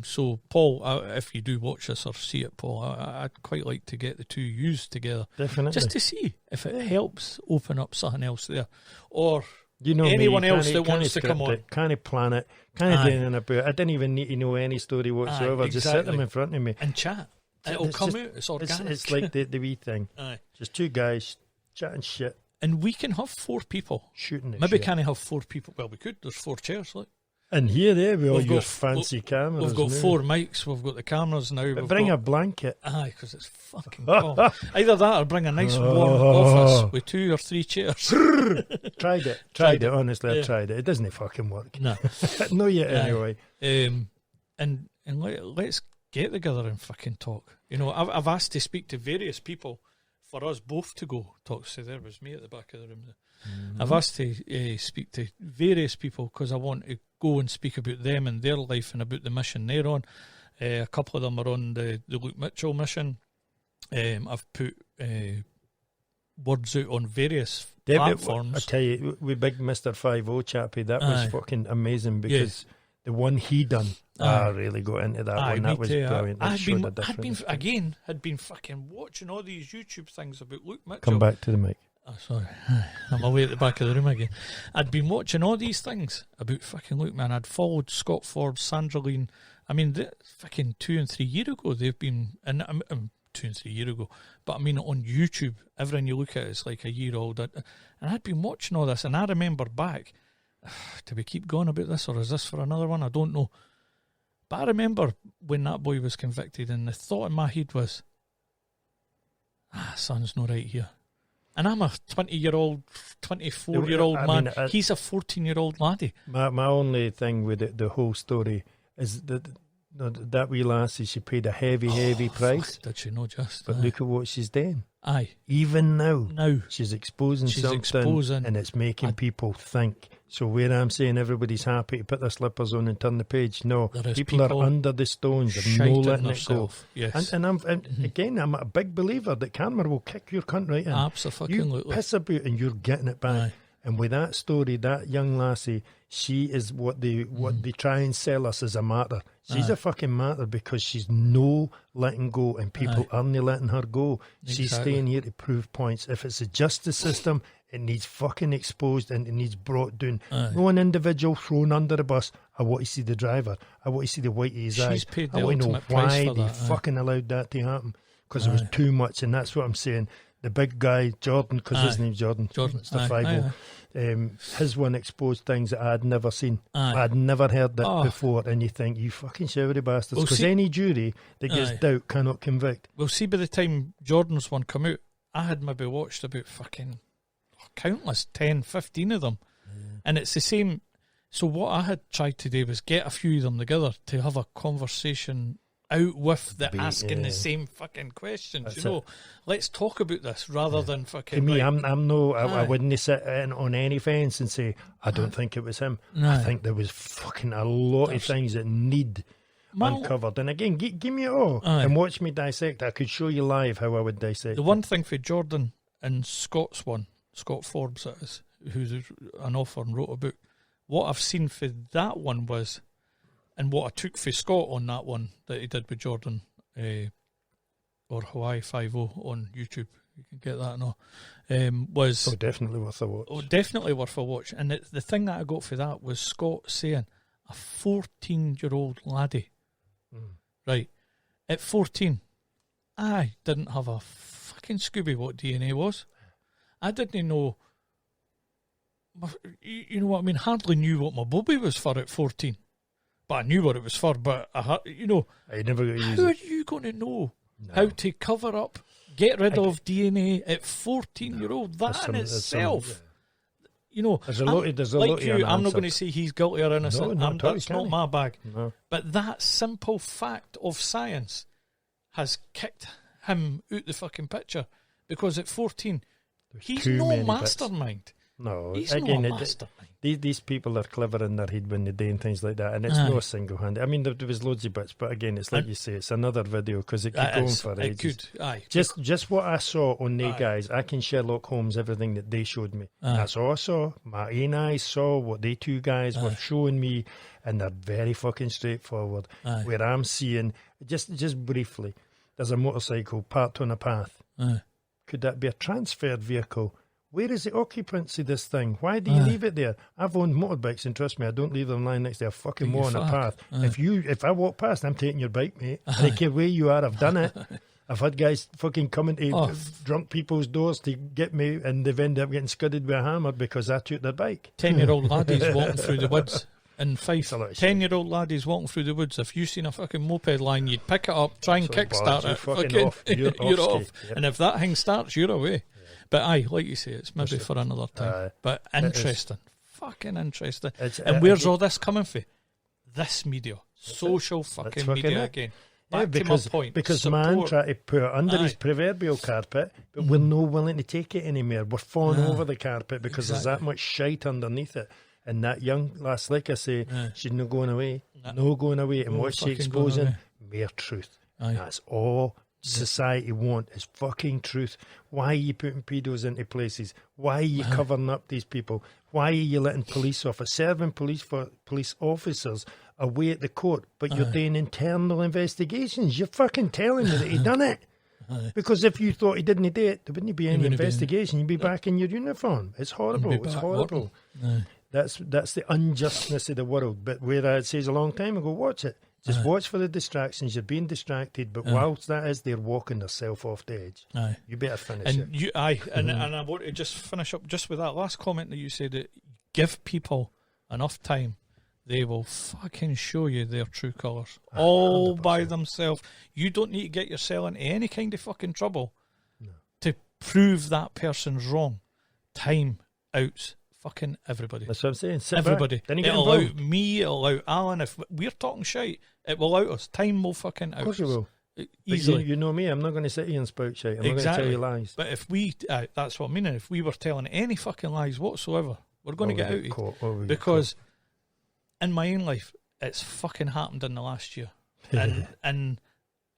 So Paul, if you do watch this or see it, Paul, I'd quite like to get the two yous together, definitely, just to see if it helps open up something else there, or anyone else that wants to come on. Kind of plan it, kind of do anything about it. I didn't even need to know any story whatsoever. Just set them in front of me and chat. It'll come out. It's organic. It's like the wee thing. Just 2 guys chatting shit. And we can have 4 people shooting it. Maybe can't have 4 people. Well, we could. There's 4 chairs. Look. And here, with all your fancy cameras. We've got 4 mics. We've got the cameras now. But bring a blanket. Because it's fucking cold. Either that or bring a nice warm office with 2 or 3 chairs. Tried it. Honestly, I tried it. It doesn't fucking work. No. No yet, anyway. And let's get together and fucking talk. You know, I've asked to speak to various people for us both to go talk. So there was me at the back of the room. I've asked to speak to various people because I want to go and speak about them and their life and about the mission they're on. A couple of them are on the Luke Mitchell mission. I've put words out on various platforms. I tell you, with big Mr. 5-0 chappy, that was fucking amazing because the one he done, I really got into that one. That was brilliant. Had been fucking watching all these YouTube things about Luke Mitchell. Come back to the mic. Oh, sorry. I'm away at the back of the room again. I'd been watching all these things about fucking Luke, man. I'd followed Scott Forbes, Sandra Lean. I mean, fucking 2 and 3 years ago, they've been, and 2 and 3 years ago, but I mean, on YouTube, everything you look at is like a year old. And I'd been watching all this, and I remember back, do we keep going about this, or is this for another one? I don't know. But I remember when that boy was convicted, and the thought in my head was, something's not right here. And I'm a 20-year-old, 24-year-old man. He's a 14-year-old laddie. My only thing with the whole story is that wee lassie, she paid a heavy price. Did she not just? But look at what she's doing. Aye. Even now she's exposing something, and it's making people think. So where I'm saying everybody's happy to put their slippers on and turn the page, no, people are under the stones. They're no letting it go. Yes. And again, I'm a big believer that karma will kick your cunt right in. Absolutely. You piss about and you're getting it back. Aye. And with that story, that young lassie, she is what they try and sell us as a martyr. She's a fucking martyr because she's no letting go, and people aren't letting her go. Exactly. She's staying here to prove points. If it's a justice system, it needs fucking exposed and it needs brought down. No one individual thrown under the bus. I want to see the driver. I want to see the white of his eyes. Paid I want to know why they that, fucking allowed that to happen, because it was too much, and that's what I'm saying. The big guy, Jordan, because his name's Jordan. It's the 5-0. His one exposed things that I had never seen. I'd never heard that before, and you think, you fucking shivery bastards. Because any jury that gets doubt cannot convict. Well, see, by the time Jordan's one come out, I had maybe watched about fucking countless, 10, 15 of them. And it's the same. So what I had tried to do was get a few of them together to have a conversation out with the asking the same fucking questions. That's let's talk about this rather than fucking. To me, I wouldn't sit in on any fence and say I don't think it was him. I think there was fucking a lot of things that need uncovered. And again, give me it all and watch me dissect. I could show you live how I would dissect. The one thing for Jordan and Scott's one, Scott Forbes, that is, who's an author and wrote a book. What I've seen for that one was. And what I took for Scott on that one that he did with Jordan, or Hawaii 5-0 on YouTube, you can get that now, was... definitely worth a watch. Definitely worth a watch. And the thing that I got for that was Scott saying, a 14-year-old laddie, right, at 14, I didn't have a fucking Scooby what DNA was. I didn't know, you know what I mean, hardly knew what my bobby was for at 14. But I knew what it was for, but I never got to use it. How are you going to know how to cover up, get rid of DNA at 14-year-old? That in itself, there's a lot of you. I'm not going to say he's guilty or innocent. That's not my bag. No. But that simple fact of science has kicked him out the fucking picture, because at 14, he's no mastermind. No, he's again, no mastermind. These people are clever in their head when they do things like that, and it's no single-handed. I mean, there was loads of bits, but again, it's like you say, it's another video because it could go on for ages. Just what I saw on they guys, I can Sherlock Holmes everything that they showed me. That's all I saw. My own eyes saw what they two guys were showing me, and they're very fucking straightforward. Where I'm seeing, just briefly, there's a motorcycle parked on a path. Could that be a transferred vehicle? Where is the occupancy of this thing? Why do you leave it there? I've owned motorbikes, and trust me, I don't leave them lying next to a fucking wall on a path. If I walk past, I'm taking your bike, mate. I don't care where you are, I've done it. I've had guys fucking coming to drunk people's doors to get me, and they've ended up getting scudded with a hammer because I took their bike. 10-year-old laddies walking through the woods in Fife. 10-year-old laddies walking through the woods. If you seen a fucking moped line, you'd pick it up, try and kickstart it. Fucking off. You're off. Yep. And if that thing starts, you're away. But aye, like you say, it's maybe for another time. But interesting. Fucking interesting. And where's all this coming from? This media. Social fucking media again. back to my point. Because man support. tried to put it under his Aye. proverbial carpet, but we're no willing to take it anymore. We're falling over the carpet because there's that much shite underneath it. And that young lass, like I say, she's not going away. No going away. And No what she's fucking going exposing? away. Mere truth. Aye. That's all society want is fucking truth. Why are you putting pedos into places? Why are you covering up these people? Why are you letting police officers, serving police officers away at the court, but you're doing internal investigations? You're fucking telling me that he done it. Because if you thought he didn't do it, there wouldn't be any wouldn't be investigation. You'd be back in your uniform. It's horrible. You'd be It's back horrible. That's the unjustness of the world. But where it says a long time ago, watch it. Just watch for the distractions. You're being distracted, but whilst that is, they're walking themselves off the edge. You better finish it. And I want to just finish up just with that last comment that you said, that give people enough time, they will fucking show you their true colours all 100%. By themselves. You don't need to get yourself into any kind of fucking trouble to prove that person's wrong. Time outs fucking everybody. That's what I'm saying. Everybody. It'll out me, it'll out Alan. If we're talking shite, it will out us. Time will fucking out us. Of course it will. Easily. You know me, I'm not going to sit here and spout shit. I'm not going to tell you lies. But if we, that's what I mean, if we were telling any fucking lies whatsoever, we're going to get out of it. Because in my own life, it's fucking happened in the last year. And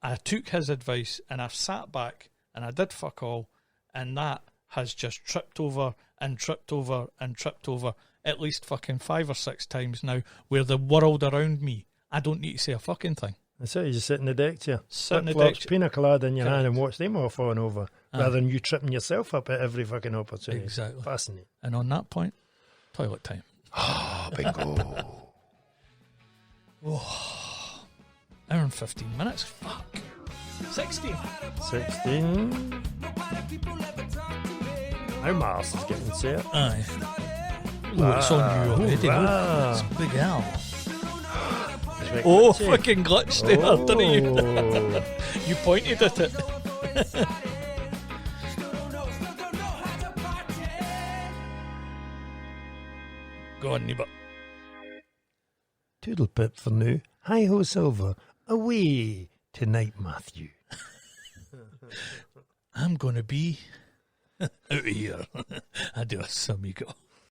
I took his advice and I've sat back and I did fuck all, and that has just tripped over and tripped over and tripped over at least fucking 5 or 6 times now, where the world around me, I don't need to say a fucking thing. That's it, you just sit in the deck chair. Sit in the deck chair. Pina colada in your hand and watch them all falling over, rather than you tripping yourself up at every fucking opportunity. Exactly. Fascinating. And on that point, toilet time. Bingo. Hour and 15 minutes. Fuck. 16. Now Mars is getting set. Aye. Oh, it's on you already. It's Big Al. Oh, fucking glitch there, didn't you? You pointed at it. Go on, Neighbour. Toodle pip for now. Hi ho silver. Away tonight, Matthew. I'm going to be out of here. Adios, amigo.